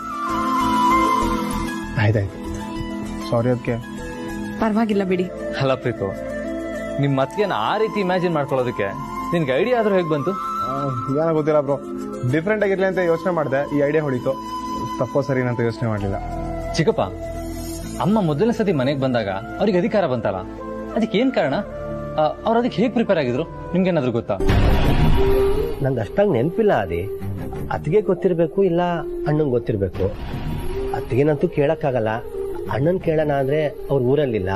ಆಯ್ತಾಯ್ತು, ಸಾರಿ ಅದಕ್ಕೆ. ಪರವಾಗಿಲ್ಲ ಬಿಡಿ. ಅಲ್ಲ ಪ್ರೀತು, ನಿಮ್ಮ ಮತ್ಗೆನ ಆ ರೀತಿ ಇಮ್ಯಾಜಿನ್ ಮಾಡ್ಕೊಳ್ಳೋದಕ್ಕೆ ನಿನ್ಗೆ ಐಡಿಯಾ ಆದ್ರೂ ಹೇಗೆ ಬಂತು? ಏನೋ ಗೊತ್ತಿಲ್ಲ ಬ್ರೋ, ಡಿಫ್ರೆಂಟ್ ಆಗಿರ್ಲಿ ಅಂತ ಯೋಚನೆ ಮಾಡಿದೆ. ಈ ಐಡಿಯಾ ಹೊಡಿತು. ತಪ್ಪೋ ಸರಿ ಅಂತ ಯೋಚನೆ ಮಾಡಲಿಲ್ಲ. ಚಿಕ್ಕಪ್ಪ, ಅಮ್ಮ ಮೊದಲನೇ ಸತಿ ಮನೆಗೆ ಬಂದಾಗ ಅವ್ರಿಗೆ ಅಧಿಕಾರ ಬಂತಲ್ಲ, ಅದಕ್ಕೆ ಏನ್ ಕಾರಣ? ಅವ್ರು ಅದಕ್ಕೆ ಹೇಗೆ ಪ್ರಿಪೇರ್ ಆಗಿದ್ರು ನಿಮ್ಗೇನಾದ್ರೂ ಗೊತ್ತಾ? ನಂಗೆ ಅಷ್ಟಾಗಿ ನೆನಪಿಲ್ಲ. ಅದೇ ಅತ್ತಿಗೆ ಗೊತ್ತಿರ್ಬೇಕು, ಇಲ್ಲ ಅಣ್ಣಂಗೆ ಗೊತ್ತಿರ್ಬೇಕು. ಅತ್ತಿಗೆನಂತೂ ಕೇಳಕ್ಕಾಗಲ್ಲ. ಅಣ್ಣನ್ ಕೇಳೋಣ ಅಂದ್ರೆ ಅವ್ರ ಊರಲ್ಲಿಲ್ಲ.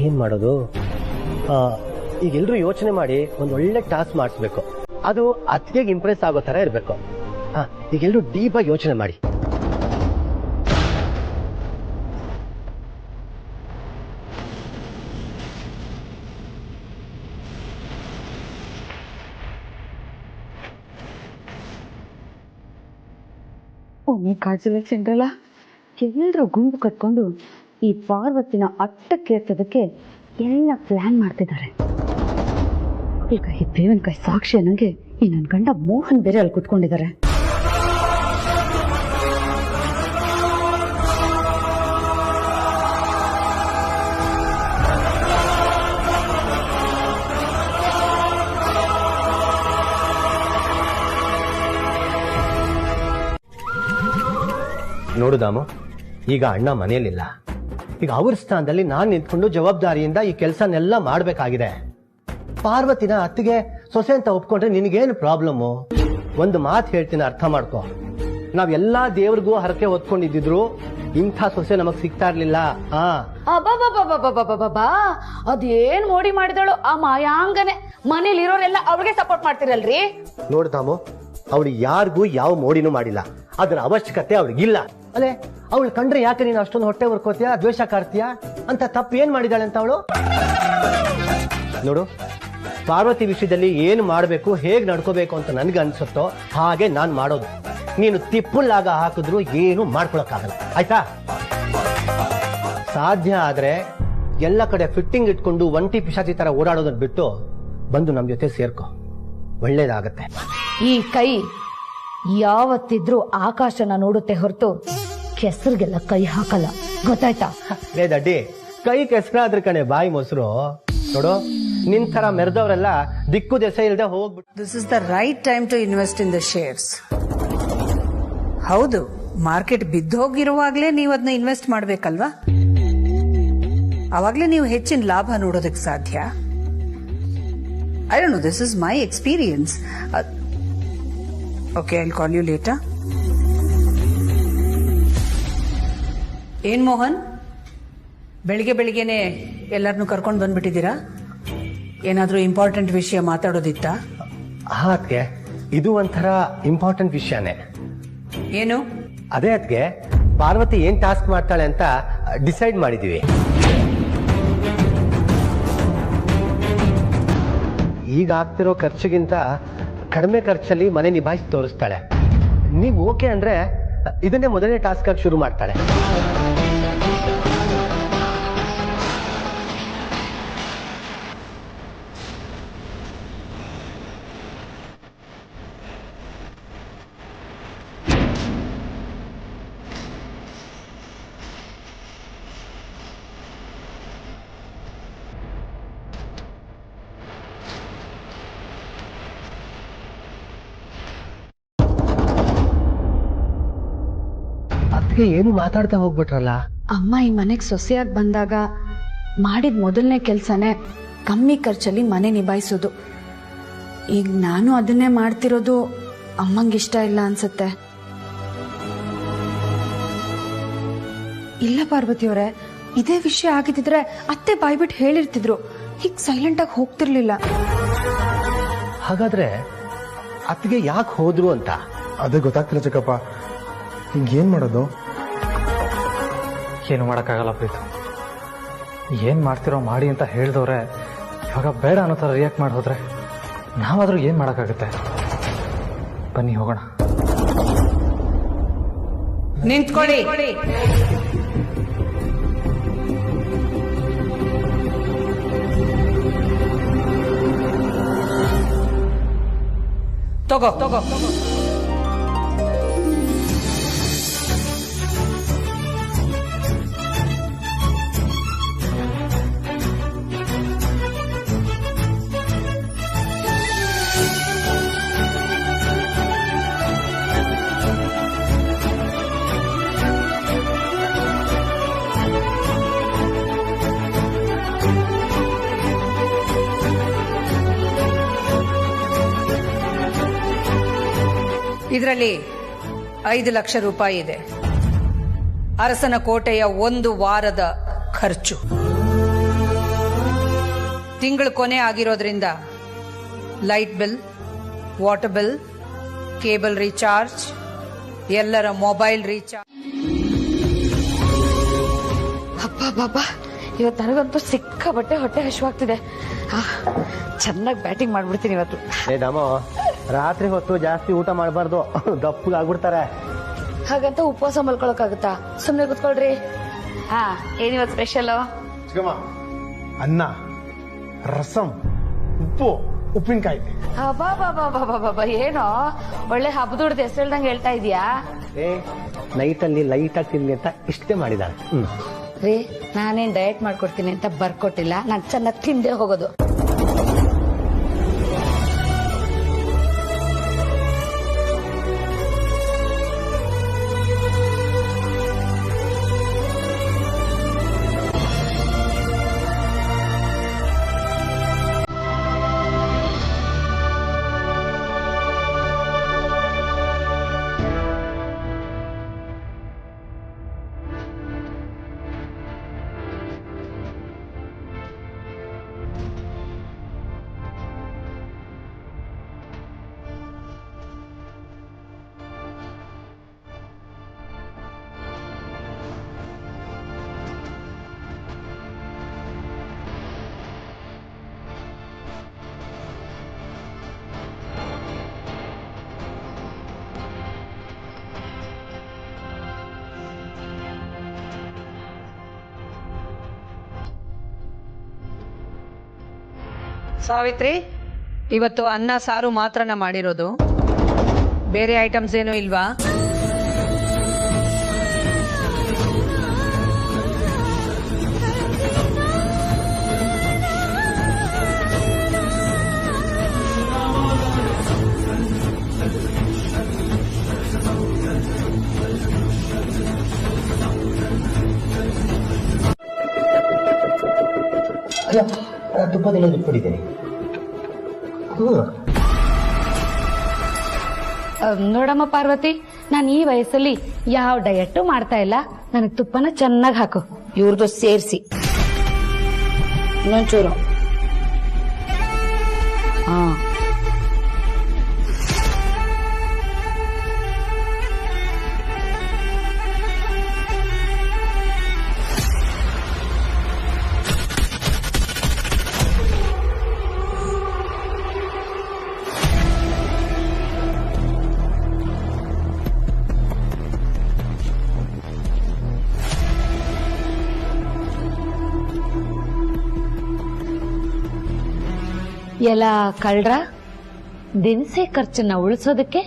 ಏನ್ ಮಾಡೋದು? ಈಗೆಲ್ರೂ ಯೋಚನೆ ಮಾಡಿ ಒಂದ್ ಒಳ್ಳೆ ಟಾಸ್ಕ್ ಮಾಡಿಸ್ಬೇಕು. ಅದು ಅತ್ತಿಗೆಗೆ ಇಂಪ್ರೆಸ್ ಆಗೋ ತರ ಇರ್ಬೇಕು. ಈಗೆಲ್ರೂ ಡೀಪ್ ಆಗಿ ಯೋಚನೆ ಮಾಡಿ. ಕಾನ್ಸುಲೇಷನ್ ಅಲ್ಲ, ಎಲ್ಲರೂ ಗುಂಪು ಕಟ್ಕೊಂಡು ಈ ಪಾರ್ವತಿನ ಅಟ್ಟಕ್ಕೇರ್ತದಕ್ಕೆ ಎಲ್ಲ ಪ್ಲಾನ್ ಮಾಡ್ತಿದ್ದಾರೆ. ಈಗ ಈ ದೇವನ ಕೈ ಸಾಕ್ಷಿ ಅನ್ನಂಗೆ ಈ ನನ್ನ ಗಂಡ ಮೋಹನ್ ಬೇರೆ ಅಲ್ಲಿ ಕುತ್ಕೊಂಡಿದ್ದಾರೆ. ನೋಡು ದಾಮು, ಈಗ ಅಣ್ಣ ಮನೆಯಲ್ಲಿಲ್ಲ. ಈಗ ಅವ್ರ ಸ್ಥಾನದಲ್ಲಿ ನಾನ್ ನಿಂತ್ಕೊಂಡು ಜವಾಬ್ದಾರಿಯಿಂದ ಈ ಕೆಲಸನೆಲ್ಲ ಮಾಡ್ಬೇಕಾಗಿದೆ. ಪಾರ್ವತಿನ ಅತ್ತಿಗೆ ಸೊಸೆ ಅಂತ ಒಪ್ಕೊಂಡ್ರೆ ನಿನಗೇನು ಪ್ರಾಬ್ಲಮ್ಮು? ಒಂದು ಮಾತು ಹೇಳ್ತೀನಿ, ಅರ್ಥ ಮಾಡ್ಕೊ. ನಾವೆಲ್ಲಾ ದೇವ್ರಿಗೂ ಹರಕೆ ಹೊತ್ಕೊಂಡಿದ್ರು ಇಂಥ ಸೊಸೆ ನಮಗ್ ಸಿಗ್ತಾ ಇರ್ಲಿಲ್ಲ. ಅದೇನ್ ಮೋಡಿ ಮಾಡಿದಳು ಆ ಮಾಯಾಂಗನೆ. ಮನೇಲಿ ಇರೋರೆಲ್ಲ ಅವ್ರಿಗೆ ಸಪೋರ್ಟ್ ಮಾಡ್ತಿರಲ್ರಿ. ನೋಡು ದಾಮು, ಅವಳು ಯಾರಿಗೂ ಯಾವ ಮೋಡಿನೂ ಮಾಡಿಲ್ಲ. ಅದರ ಅವಶ್ಯಕತೆ ಅವ್ರಿಗಿಲ್ಲ. ಅಲ್ಲೇ ಅವಳು ಕಂಡ್ರೆ ಯಾಕೆ ನೀನು ಅಷ್ಟೊಂದು ಹೊಟ್ಟೆ ಹೊರ್ಕೋತೀಯ, ದ್ವೇಷ ಕಾಡ್ತೀಯ ಅಂತ? ತಪ್ಪು ಏನ್ ಮಾಡಿದಾಳೆ ಅಂತ ಅವಳು? ನೋಡು, ಪಾರ್ವತಿ ವಿಷಯದಲ್ಲಿ ಏನ್ ಮಾಡ್ಬೇಕು, ಹೇಗ್ ನಡ್ಕೋಬೇಕು ಅಂತ ನನ್ಗೆ ಅನ್ಸುತ್ತೋ ಹಾಗೆ ನಾನ್ ಮಾಡೋದು. ನೀನು ತಿಪ್ಪುಲ್ಲಾಗ ಹಾಕಿದ್ರು ಏನು ಮಾಡ್ಕೊಳಕ್ಕಾಗಲ್ಲ, ಆಯ್ತಾ? ಸಾಧ್ಯ ಆದ್ರೆ ಎಲ್ಲ ಕಡೆ ಫಿಟ್ಟಿಂಗ್ ಇಟ್ಕೊಂಡು ಒಂಟಿ ಪಿಶಾಚಿ ತರ ಓಡಾಡೋದನ್ನ ಬಿಟ್ಟು ಬಂದು ನಮ್ ಜೊತೆ ಸೇರ್ಕೊ, ಒಳ್ಳೇದಾಗತ್ತೆ. ಈ ಕೈ ಯಾವತ್ತಿದ್ರೂ ಆಕಾಶನ ನೋಡುತ್ತೆ ಹೊರತು ಕೆಸರಿಗೆಲ್ಲ ಕೈ ಹಾಕಲ್ಲ, ಗೊತ್ತಾಯ್ತಾ? ಲೇ ದಡ್ಡಿ, ಕೈ ಕೆಸರಾದ್ರ ಕಣೆ ಬಾಯಿ ಮೊಸರು. ನೋಡು, ನಿನ್ ತರ ಮೆರೆದವರೆಲ್ಲ ದಿಕ್ಕು ದೆಸೆ ಇಲ್ಲದೆ ಹೋಗ್ಬಿಟ್ಟು. This is the right time to invest in the shares. ಹೌದು, ಮಾರ್ಕೆಟ್ ಬಿದ್ದೋಗಿರುವಾಗ್ಲೇ ನೀವು ಅದನ್ನ ಇನ್ವೆಸ್ಟ್ ಮಾಡ್ಬೇಕಲ್ವಾ? ಅವಾಗ್ಲೇ ನೀವು ಹೆಚ್ಚಿನ ಲಾಭ ನೋಡೋದಕ್ಕೆ ಸಾಧ್ಯ. I don't know, this is my experience. Okay, I will call you later. ಏನ್ ಮೋಹನ್, ಬೆಳಿಗ್ಗೆ ಬೆಳಿಗ್ಗೆನೆ ಎಲ್ಲರನ್ನೂ ಕರ್ಕೊಂಡು ಬಂದ್ಬಿಟ್ಟಿದ್ದೀರಾ? ಏನಾದ್ರೂ ಇಂಪಾರ್ಟೆಂಟ್ ವಿಷಯ ಮಾತಾಡೋದಿತ್ತಾ? ಅದ್ಕೆ ಇದು ಒಂಥರ ಇಂಪಾರ್ಟೆಂಟ್ ವಿಷಯನೇ. ಏನು? ಅದೇ ಅದ್ಕೆ ಪಾರ್ವತಿ ಏನ್ ಟಾಸ್ಕ್ ಮಾಡ್ತಾಳೆ ಅಂತ ಡಿಸೈಡ್ ಮಾಡಿದೀವಿ. ಈಗ ಆಗ್ತಿರೋ ಖರ್ಚಿಗಿಂತ ಕಡಿಮೆ ಖರ್ಚಲ್ಲಿ ಮನೆ ನಿಭಾಯಿಸಿ ತೋರಿಸ್ತಾಳೆ. ನೀವು ಓಕೆ ಅಂದ್ರೆ ಇದನ್ನೇ ಮೊದಲನೇ ಟಾಸ್ಕ್ ಆಗಿ ಶುರು ಮಾಡ್ತಾಳೆ. ಅದಕ್ಕೆ ಏನು ಮಾತಾಡ್ತಾ ಹೋಗ್ಬಿಟ್ರಲ್ಲ. ಅಮ್ಮ ಈ ಮನೆಗೆ ಸೊಸೆಯಾಗಿ ಬಂದಾಗ ಮಾಡಿದ ಮೊದಲನೇ ಕೆಲಸನೇ ಕಮ್ಮಿ ಖರ್ಚಲ್ಲಿ ಮನೆ ನಿಭಾಯಿಸೋದು. ಈಗ ನಾನು ಅದನ್ನೇ ಮಾಡ್ತಿರೋದು ಅಮ್ಮಂಗಿಷ್ಟ ಇಲ್ಲ ಅನ್ಸುತ್ತೆ. ಇಲ್ಲ ಪಾರ್ವತಿಯವರೇ, ಇದೇ ವಿಷಯ ಆಗಿದ್ರೆ ಅತ್ತೆ ಬಾಯ್ಬಿಟ್ಟು ಹೇಳಿರ್ತಿದ್ರು, ಹೀಗ್ ಸೈಲೆಂಟ್ ಆಗಿ ಹೋಗ್ತಿರ್ಲಿಲ್ಲ. ಹಾಗಾದ್ರೆ ಅತ್ತಿಗೆ ಯಾಕೆ ಹೋದ್ರು ಅಂತ ಅದೇ ಗೊತ್ತಾಗ್ತಿಲ್ಲ ಚಿಕ್ಕಪ್ಪ. ಹಿಂಗೇನ್ ಮಾಡೋದು? ಏನು ಮಾಡೋಕ್ಕಾಗಲ್ಲ ಪ್ರೀತು. ಏನು ಮಾಡ್ತಿರೋ ಮಾಡಿ ಅಂತ ಹೇಳಿದವ್ರೆ ಇವಾಗ ಬೇಡ ಅನ್ನೋ ಥರ ರಿಯಾಕ್ಟ್ ಮಾಡಿ ಹೋದ್ರೆ ನಾವಾದ್ರೂ ಏನು ಮಾಡೋಕ್ಕಾಗುತ್ತೆ? ಬನ್ನಿ ಹೋಗೋಣ. ನಿಂತ್ಕೊಳ್ಳಿ. ತಗೋ ತಗೋ. ಇದರಲ್ಲಿ 5 ಲಕ್ಷ ರೂಪಾಯಿ ಇದೆ. ಅರಸನ ಕೋಟೆಯ 1 ವಾರದ ಖರ್ಚು. ತಿಂಗಳ ಕೊನೆ ಆಗಿರೋದ್ರಿಂದ light bill, water bill, cable recharge, ಎಲ್ಲರ ಮೊಬೈಲ್ ರೀಚಾರ್ಜ್. ಬಾಬಾ, ಇವತ್ತು ನನಗಂತೂ ಸಿಕ್ಕಾಬಟ್ಟೆ ಹೊಟ್ಟೆ ಹಶ್ವಾಗ್ತಿದೆ. ಚೆನ್ನಾಗಿ ಬ್ಯಾಟಿಂಗ್ ಮಾಡ್ಬಿಡ್ತೀನಿ ಇವತ್ತು. ರಾತ್ರಿ ಹೊತ್ತು ಜಾಸ್ತಿ ಊಟ ಮಾಡಬಾರ್ದು, ದಪ್ಪಗಾಗ್ಬಿಡ್ತಾರೆ. ಹಾಗಂತ ಉಪವಾಸ ಮಲ್ಕೊಳಕ್ಕಾಗುತ್ತಾ? ಸುಮ್ನೆ ಕುತ್ಕೊಳ್ರಿ. ಏನಿವತ್ತು ಸ್ಪೆಷಲ್? ಅನ್ನ, ರಸಂ, ಉಪ್ಪು, ಉಪ್ಪಿನಕಾಯಿ. ಬಾಬಾ ಏನೋ ಒಳ್ಳೆ ಹಬ್ಬದೂಡ್ದು ಹೆಸರು ಹೇಳ್ತಾ ಇದೀಯಾ? ನೈಟಲ್ಲಿ ಲೈಟ್ ಆಗಿ ತಿನ್ನಿ ಅಂತ ಇಷ್ಟೇ ಮಾಡಿದಾರೆ. ರೀ, ನಾನೇನ್ ಡಯಟ್ ಮಾಡ್ಕೊಡ್ತೀನಿ ಅಂತ ಬರ್ಕೊಟ್ಟಿಲ್ಲ. ನಾನು ಚೆನ್ನಾಗಿ ತಿಂದೇ ಹೋಗೋದು. ಸಾವಿತ್ರಿ, ಇವತ್ತು ಅನ್ನ ಸಾರು ಮಾತ್ರನ ಮಾಡಿರೋದು? ಬೇರೆ ಐಟಮ್ಸ್ ಏನೂ ಇಲ್ವಾ? ತುಪ್ಪದೆಲ್ಲ ಬಿಟ್ಬಿಟ್ಟಿದ್ದೀನಿ. ನೋಡಮ್ಮ ಪಾರ್ವತಿ, ನಾನು ಈ ವಯಸ್ಸಲ್ಲಿ ಯಾವ ಡಯಟ್ ಮಾಡ್ತಾ ಇಲ್ಲ. ನನಗೆ ತುಪ್ಪನ ಚೆನ್ನಾಗಿ ಹಾಕು, ಇವ್ರದ್ದು ಸೇರಿಸಿ ಇನ್ನೊಂಚೂರು. ಎಲ್ಲ ಕಳ್ರ ದಿನಸಿ ಖರ್ಚನ್ನ ಉಳಿಸೋದಕ್ಕೆ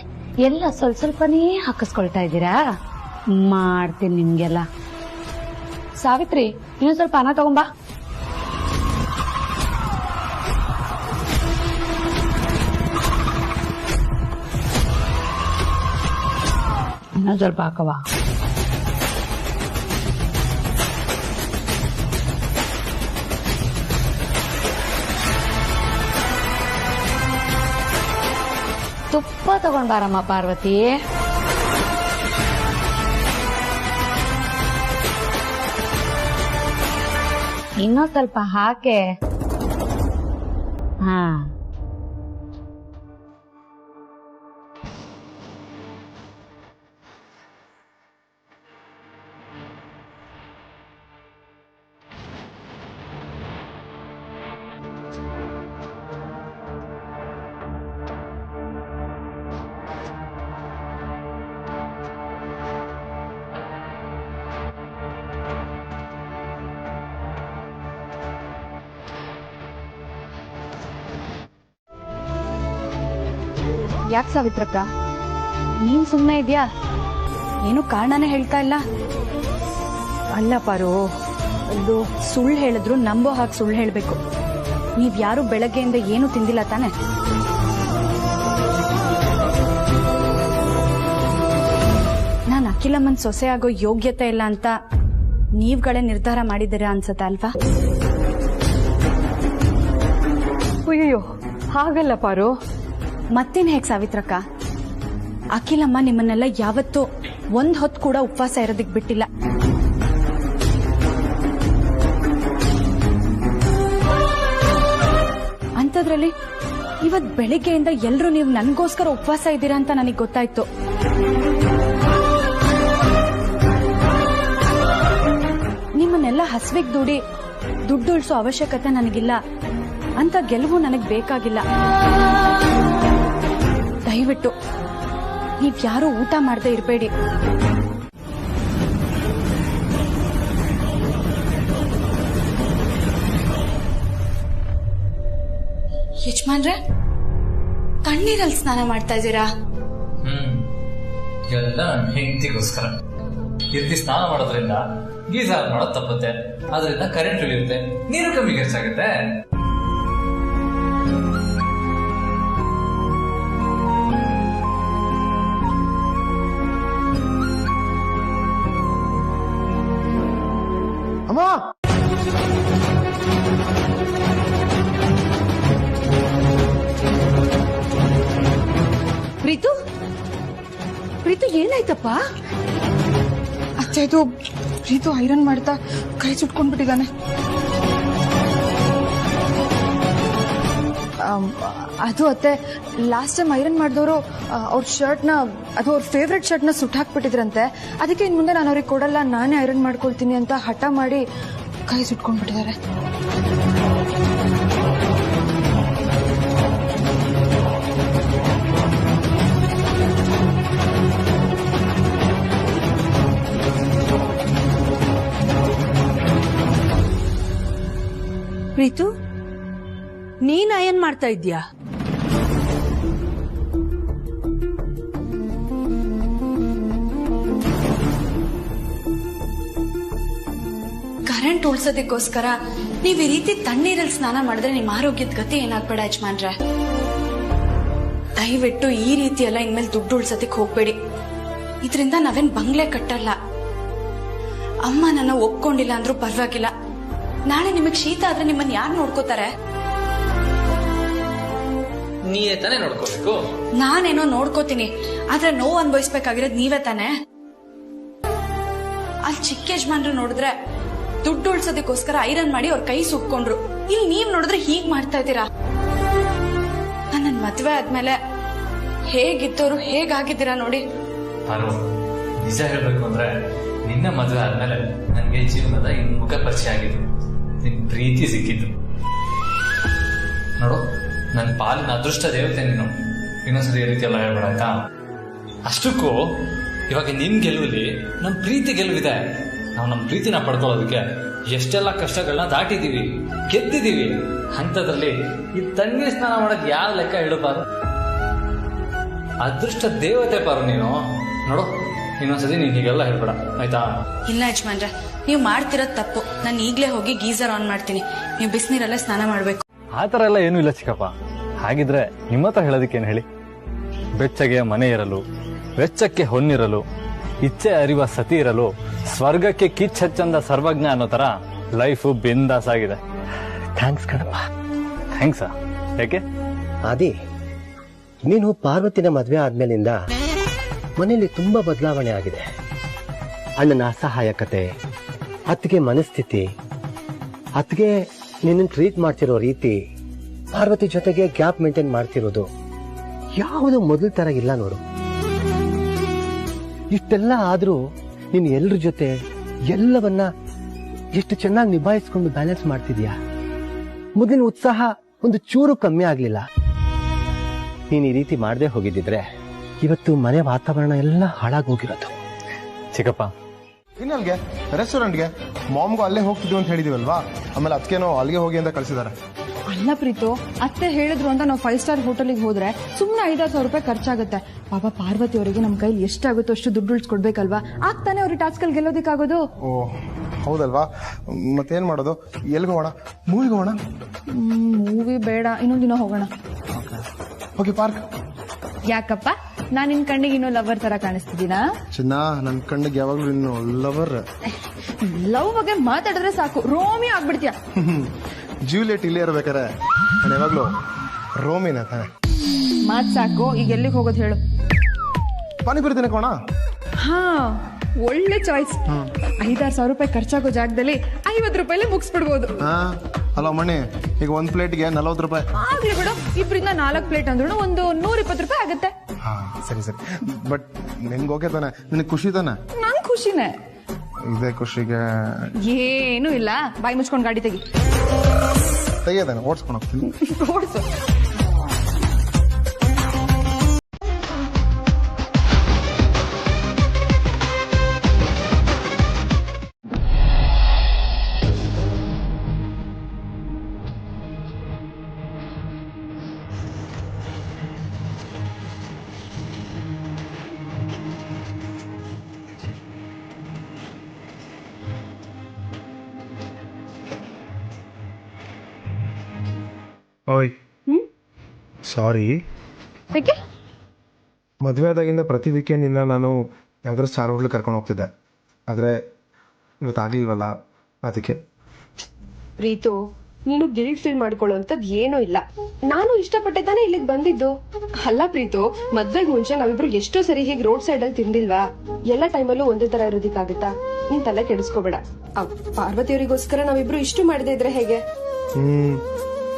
ಎಲ್ಲ ಸ್ವಲ್ಪನೇ ಹಾಕಿಸ್ಕೊಳ್ತಾ ಇದ್ದೀರಾ? ಮಾಡ್ತೀನಿ ನಿಮ್ಗೆಲ್ಲ. ಸಾವಿತ್ರಿ, ಇನ್ನೊಂದ್ ಸ್ವಲ್ಪ ಅನ್ನ ತಗೊಂಬಾ. ಇನ್ನೊಂದ್ ಸ್ವಲ್ಪ ಹಾಕವಾ. ತುಪ್ಪ ತಗೊಂಡ್ ಬಾರಮ್ಮ ಪಾರ್ವತಿ. ಇನ್ನೊಂದ್ ಸ್ವಲ್ಪ ಹಾಕೆ. ಹಾ, ಯಾಕೆ ಸಾವಿತ್ರಕ್ಕ ನೀನ್ ಸುಮ್ಮನೆ ಇದ್ಯಾ? ಏನು ಕಾರಣನೇ ಹೇಳ್ತಾ ಇಲ್ಲ? ಅಲ್ಲ ಪಾರು, ಅದು ಸುಳ್ಳು ಹೇಳಿದ್ರು ನಂಬೋ ಹಾಗೆ ಸುಳ್ಳು ಹೇಳ್ಬೇಕು. ನೀವ್ ಯಾರು ಬೆಳಗ್ಗೆಯಿಂದ ಏನು ತಿಂದಿಲ್ಲ ತಾನೆ? ನಾನು ಅಖಿಲಮ್ಮನ್ ಸೊಸೆ ಆಗೋ ಯೋಗ್ಯತೆ ಇಲ್ಲ ಅಂತ ನೀವ್ಗಳೇ ನಿರ್ಧಾರ ಮಾಡಿದ್ದೀರಾ ಅನ್ಸತ್ತೆ ಅಲ್ವಾ? ಅಯ್ಯೋ, ಹಾಗಲ್ಲ ಪಾರು. ಮತ್ತೇನ್ ಹೇಗ್ ಸಾವಿತ್ರಕ್ಕ? ಅಖಿಲಮ್ಮ ನಿಮ್ಮನ್ನೆಲ್ಲ ಯಾವತ್ತೂ ಒಂದ್ ಹೊತ್ತು ಕೂಡ ಉಪವಾಸ ಇರೋದಿಕ್ ಬಿಟ್ಟಿಲ್ಲ. ಅಂಥದ್ರಲ್ಲಿ ಇವತ್ ಬೆಳಿಗ್ಗೆಯಿಂದ ಎಲ್ರು ನೀವು ನನ್ಗೋಸ್ಕರ ಉಪವಾಸ ಇದ್ದೀರಾ ಅಂತ ನನಗ್ ಗೊತ್ತಾಯ್ತು. ನಿಮ್ಮನ್ನೆಲ್ಲ ಹಸ್ವಿಗ್ ದುಡ್ಡು ಉಳಿಸೋ ಅವಶ್ಯಕತೆ ನನಗಿಲ್ಲ. ಅಂತ ಗೆಲುವು ನನಗ್ ಬೇಕಾಗಿಲ್ಲ. ದಯವಿಟ್ಟು ನೀವ್ ಯಾರು ಊಟ ಮಾಡದೆ ಇರಬೇಡಿ. ಯಜಮಾನ್ರೆ, ತಣ್ಣೀರಲ್ಲಿ ಸ್ನಾನ ಮಾಡ್ತಾ ಇದ್ದೀರಾ? ಎಲ್ಲ ಹೆಂಡತಿಗೋಸ್ಕರ. ಎತ್ತಿ ಸ್ನಾನ ಮಾಡೋದ್ರಿಂದ ಗೀಜರ್ ಮಾಡೋದು ತಪ್ಪುತ್ತೆ, ಅದರಿಂದ ಕರೆಂಟ್ ಉಳಿಯುತ್ತೆ, ನೀರು ಕಮ್ಮಿ ಖರ್ಚಾಗುತ್ತೆ. ಅಮ್ಮ, ಪ್ರೀತು, ಪ್ರೀತು ಏನಾಯ್ತಪ್ಪ? ಅತ್ತೆ, ಇದು ಪ್ರೀತು ಐರನ್ ಮಾಡ್ತಾ ಕೈ ಸುಟ್ಕೊಂಡ್ಬಿಟ್ಟಿದ್ದಾನೆ. ಅದು ಅತ್ತೆ, ಲಾಸ್ಟ್ ಟೈಮ್ ಐರನ್ ಮಾಡಿದವರು ಅವ್ರ ಶರ್ಟ್ನ, ಅದು ಅವ್ರ ಫೇವ್ರೆಟ್ ಶರ್ಟ್ನ ಸುಟ್ಟಾಕ್ಬಿಟ್ಟಿದ್ರಂತೆ. ಅದಕ್ಕೆ ಇನ್ ಮುಂದೆ ನಾನು ಅವ್ರಿಗೆ ಕೊಡಲ್ಲ, ನಾನೇ ಐರನ್ ಮಾಡ್ಕೊಳ್ತೀನಿ ಅಂತ ಹಠ ಮಾಡಿ ಕೈ ಸುಟ್ಕೊಂಡ್ಬಿಟ್ಟಿದ್ದಾರೆ. ಪ್ರೀತು, ನೀನ್ ಅಯನ್ ಮಾಡ್ತಾ ಇದ್ಯಾ? ಕರೆಂಟ್ ಉಳ್ಸೋದಕ್ಕೋಸ್ಕರ ನೀವ್ ಈ ರೀತಿ ತಣ್ಣೀರಲ್ಲಿ ಸ್ನಾನ ಮಾಡಿದ್ರೆ ನಿಮ್ ಆರೋಗ್ಯದ ಗತಿ ಏನಾಗ್ಬೇಡ ಯಜಮಾನ್ರೆ. ದಯವಿಟ್ಟು ಈ ರೀತಿ ಎಲ್ಲ ಇನ್ಮೇಲೆ ದುಡ್ಡು ಉಳ್ಸೋದಕ್ಕೆ ಹೋಗ್ಬೇಡಿ. ಇದರಿಂದ ನಾವೇನ್ ಬಂಗ್ಲೆ ಕಟ್ಟಲ್ಲ. ಅಮ್ಮ ನನ್ನ ಒಪ್ಕೊಂಡಿಲ್ಲ ಅಂದ್ರೂ ಪರವಾಗಿಲ್ಲ. ನಾಳೆ ನಿಮಗ್ ಶೀತ ಆದ್ರೆ ನಿಮ್ಮನ್ನ ಯಾರು ನೋಡ್ಕೋತಾರೆ? ನೀವೇ ತಾನೇ ನೋಡ್ಕೋಬೇಕು. ನಾನೇನೋ ನೋಡ್ಕೋತೀನಿ, ಆದ್ರೆ ನೋವು ಅನ್ಭವಿಸ್ಬೇಕಾಗಿರೋದು ನೀವೇ ತಾನೆ. ಅಲ್ಲಿ ಚಿಕ್ಕ ಯಜಮಾನ್ರು ನೋಡಿದ್ರೆ ದುಡ್ಡು ಉಳ್ಸೋದಕ್ಕೋಸ್ಕರ ಐರನ್ ಮಾಡಿ ಅವ್ರ ಕೈ ಸುಟ್ಕೊಂಡ್ರು. ಇಲ್ಲಿ ನೀವ್ ನೋಡಿದ್ರೆ ಹೀಗ್ ಮಾಡ್ತಾ ಇದ್ದೀರಾ. ನನ್ನ ಮದ್ವೆ ಆದ್ಮೇಲೆ ಹೇಗಿದ್ದವರು ಹೇಗಾಗಿದ್ದೀರಾ ನೋಡಿ. ನಿಜ ಹೇಳ್ಬೇಕು ಅಂದ್ರೆ ನಿನ್ನ ಮದುವೆ ಆದ್ಮೇಲೆ ನನ್ಗೆ ಜೀವನದ ಮುಖ ಪರಿಚಯ ಆಗಿದ್ದು, ನಿನ್ ಪ್ರೀತಿ ಸಿಕ್ಕಿದ್ದು. ನೋಡು, ನನ್ನ ಪಾಲಿನ ಅದೃಷ್ಟ ದೇವತೆ ನೀನು. ಇನ್ನೊಂದ್ಸರಿ ಈ ರೀತಿ ಎಲ್ಲ ಹೇಳ್ಬೇಡ ಆಯ್ತಾ? ಅಷ್ಟಕ್ಕೂ ಇವಾಗ ನಿನ್ ಗೆಲುವಲ್ಲಿ ನಮ್ ಪ್ರೀತಿ ಗೆಲುವಿದೆ. ನಾವು ನಮ್ ಪ್ರೀತಿನ ಪಡ್ಕೊಳ್ಳೋದಕ್ಕೆ ಎಷ್ಟೆಲ್ಲ ಕಷ್ಟಗಳನ್ನ ದಾಟಿದೀವಿ, ಗೆದ್ದಿದೀವಿ. ಅಂಥದ್ರಲ್ಲಿ ಈ ತಣ್ಣೀರ್ ಸ್ನಾನ ಮಾಡಕ್ ಯಾವ ಲೆಕ್ಕ ಹೇಳಬಾರು? ಅದೃಷ್ಟ ದೇವತೆ ಪಾರು ನೀನು. ನೋಡು, ಇನ್ನೊಂದ್ಸತಿ ನೀನ್ ಹೀಗೆಲ್ಲ ಹೇಳ್ಬೇಡ, ಆಯ್ತಾ? ಇಲ್ಲ ಯಜಮಾನ್ರೆ, ನೀವು ಮಾಡ್ತಿರೋದು ತಪ್ಪು. ನಾನು ಈಗಲೇ ಹೋಗಿ ಗೀಸರ್ ಆನ್ ಮಾಡ್ತೀನಿ. ನೀವು ಬಿಸಿನೀರಲ್ಲೇ ಸ್ನಾನ ಮಾಡ್ಬೇಕು. ಆ ಥರ ಎಲ್ಲ ಏನೂ ಇಲ್ಲ ಚಿಕ್ಕಪ್ಪ. ಹಾಗಿದ್ರೆ ನಿಮ್ಮ ಹತ್ರ ಹೇಳೋದಕ್ಕೇನು ಹೇಳಿ? ಬೆಚ್ಚಗೆ ಮನೆ ಇರಲು, ವೆಚ್ಚಕ್ಕೆ ಹೊನ್ನಿರಲು, ಇಚ್ಛೆ ಅರಿವ ಸತಿ ಇರಲು, ಸ್ವರ್ಗಕ್ಕೆ ಕಿಚ್ ಹಚ್ಚಂದ ಸರ್ವಜ್ಞ ಅನ್ನೋ ತರ ಲೈಫು ಬಿಂದಾಸ್ ಆಗಿದೆ. ಥ್ಯಾಂಕ್ಸ್ ಕಣಪ್ಪ. ಥ್ಯಾಂಕ್ಸ್. ಯಾಕೆ? ಅದೇ ನೀನು ಪಾರ್ವತಿನ ಮದ್ವೆ ಆದ್ಮೇಲಿಂದ ಮನೆಯಲ್ಲಿ ತುಂಬಾ ಬದಲಾವಣೆ ಆಗಿದೆ. ಅಣ್ಣನ ಅಸಹಾಯಕತೆ, ಅತ್ತಿಗೆ ಮನಸ್ಥಿತಿ, ಅತ್ತಿಗೆ ನಿನ್ನ ಟ್ರೀಟ್ ಮಾಡ್ತಿರೋ ರೀತಿ, ಪಾರ್ವತಿ ಜೊತೆಗೆ ಗ್ಯಾಪ್ ಮೇಂಟೈನ್ ಮಾಡ್ತಿರೋದು ಯಾವುದು ಮೊದಲ ತರ ಇಲ್ಲ ನೋಡು. ಇಷ್ಟೆಲ್ಲ ಆದ್ರೂ ನೀನು ಎಲ್ರ ಜೊತೆ ಎಲ್ಲವನ್ನ ಎಷ್ಟು ಚೆನ್ನಾಗಿ ನಿಭಾಯಿಸ್ಕೊಂಡು ಬ್ಯಾಲೆನ್ಸ್ ಮಾಡ್ತಿದ್ಯಾ. ಮೊದಲಿನ ಉತ್ಸಾಹ ಒಂದು ಚೂರು ಕಮ್ಮಿ ಆಗ್ಲಿಲ್ಲ. ನೀನ್ ಈ ರೀತಿ ಮಾಡದೆ ಹೋಗಿದ್ದಿದ್ರೆ ಇವತ್ತು ಮನೆ ವಾತಾವರಣ ಎಲ್ಲ ಹಾಳಾಗೋಗಿರೋದು. ಚಿಕ್ಕಪ್ಪ, ಇನ್ನಲ್ಗೆ ರೆಸ್ಟೋರೆಂಟ್ಗೆ ಮಾಮ್ಗೂ ಅಲ್ಲೇ ಹೋಗ್ತಿದ್ವಿ ಅಂತ ಹೇಳಿದೀವಲ್ವಾ, ಆಮೇಲೆ ಅದಕ್ಕೇನೋ ಅಲ್ಲಿಗೆ ಹೋಗಿ ಅಂತ ಕಳಿಸಿದಾರೆ. ಅಲ್ಲ ಪ್ರೀತು, ಅತ್ತೆ ಹೇಳಿದ್ರು ಅಂತ ನಾವು 5 ಸ್ಟಾರ್ ಹೋಟೆಲ್ಗೆ ಹೋದ್ರೆ ಸುಮ್ಮನೆ 5,000 ರೂಪಾಯಿ ಖರ್ಚಾಗುತ್ತೆ. ಪಾಪ ಪಾರ್ವತಿ ಅವರಿಗೆ ನಮ್ಮ ಕೈಲಿ ಎಷ್ಟಾಗುತ್ತೋ ಅಷ್ಟು ದುಡ್ಡು ಉಳಿಸ್ಕೊಡ್ಬೇಕಲ್ವಾ? ಆಗ್ತಾನೆ ಅವ್ರಿಗೆ ಟಾಸ್ಕಲ್ಲಿ ಗೆಲ್ಲೋದಕ್ಕಾಗೋದು. ಓ ಹೌದಲ್ವಾ, ಮತ್ತೇನ್ ಮಾಡೋದು? ಎಲ್ಗೆ ಹೋಗೋಣ? ಮೂವಿಗೆ ಹೋಗೋಣ? ಮೂವಿ ಬೇಡ, ಇನ್ನೊಂದು ದಿನ ಹೋಗೋಣ. Okay, park. ಯಾಕಪ್ಪ, ನಾನ್ ನಿನ್ ಕಣ್ಣಿಗೆ ಇನ್ನೂ ಲವರ್ ತರ ಕಾಣಿಸ್ತಿದ್ದೀನಾ? ಚಿನ್ನ, ನನ್ ಕಣ್ಣಿಗೆ ಯಾವಾಗ್ಲೂ ಇನ್ನು ಲವರ್. ಲವ್ ಬಗ್ಗೆ ಮಾತಾಡಿದ್ರೆ ಸಾಕು ರೋಮಿಯೋ ಆಗ್ಬಿಡ್ತೀಯ. ಜೂಲಿಯಟ್ ಇಲ್ಲೇ ಇರ್ಬೇಕಾರೆ ನಾನು ಯಾವಾಗ್ಲೂ ರೋಮಿನ ತಾನೆ. ಮಾತ್ ಸಾಕು, ಈಗ ಎಲ್ಲಿಗೆ ಹೋಗೋದು ಹೇಳು? ಪಾನಿಪುರಿ ತಿನ್ನಕೋಣ? ಹಾ, ಒಳ್ಳೆ ಚಾಯ್ಸ್. 5,000 ಸಾವಿರ ರೂಪಾಯಿ ಖರ್ಚಾಗೋ ಜಾಗದಲ್ಲಿ 50 ರೂಪಾಯಿಲೇ ಮುಗಿಸ್ಬಿಡ್ಬೋದು. ಹಲೋ ಮಣಿ, ಈಗ 1 ಪ್ಲೇಟ್ಗೆ 40 ರೂಪಾಯಿ. ಆಗ್ಲಿ ಬಿಡು, 2ರಿಂದ 4 ಪ್ಲೇಟ್ ಅಂದ್ರೂ ಒಂದು 120 ರೂಪಾಯಿ ಆಗುತ್ತೆ. ಹಾ ಸರಿ ಸರಿ, ಬಟ್ ನಿನ್ಗೆ ಓಕೆ ತಾನೆ? ನಿನಗೆ ಖುಷಿ ತಾನೆ? ನನ್ ಖುಷಿನೇ. ಇದೇ ಖುಷಿಗೆ ಏನು ಇಲ್ಲ, ಬಾಯಿ ಮುಚ್ಕೊಂಡು ಗಾಡಿ ತೆಗಿಯೋದಾನೆ, ಓಡಿಸ್ಕೊಂಡು ಹೋಗ್ತೀನಿ. ಓಡಿಸು. ಓಯ್, ಸಾರಿ. ಮದುವೆ ಆದಾಗಿಂದ ಪ್ರತಿ ವೀಕೆಂಡ್ ನಿನ್ನ ನಾನು ಯಾವ್ದಾದ್ರು ಸ್ಟಾರ್ ಹೋಟ್ಲಿಗೆ ಕರ್ಕೊಂಡು ಹೋಗ್ತಿದ್ದೆ, ಆದರೆ ಇವತ್ತಾಗಲಿಲ್ವಲ್ಲ, ಅದಕ್ಕೆ. ಪ್ರೀತು, ನೀನು ಗಿಲ್ಟ್ ಫೀಲ್ ಮಾಡ್ಕೊಳ್ಳೋಂಥದ್ದು ಏನೂ ಇಲ್ಲ. ನಾನು ಇಷ್ಟಪಟ್ಟಿದ್ದಾನೆ ಇಲ್ಲಿಗೆ ಬಂದಿದ್ದು. ಅಲ್ಲ ಪ್ರೀತು, ಮದ್ವೆಗೆ ಮುಂಚೆ ನಾವಿಬ್ರು ಎಷ್ಟೋ ಸರಿ ಹೀಗೆ ರೋಡ್ ಸೈಡ್ ಅಲ್ಲಿ ತಿಂದಿಲ್ವಾ? ಎಲ್ಲ ಟೈಮಲ್ಲೂ ಒಂದೇ ತರ ಇರೋದಿಕ್ಕಾಗುತ್ತಾ? ನೀನ್ ತಲೆ ಕೆಡಿಸ್ಕೋಬೇಡ. ಪಾರ್ವತಿಯವರಿಗೋಸ್ಕರ ನಾವಿಬ್ರು ಇಷ್ಟು ಮಾಡದೇ ಇದ್ರೆ ಹೇಗೆ?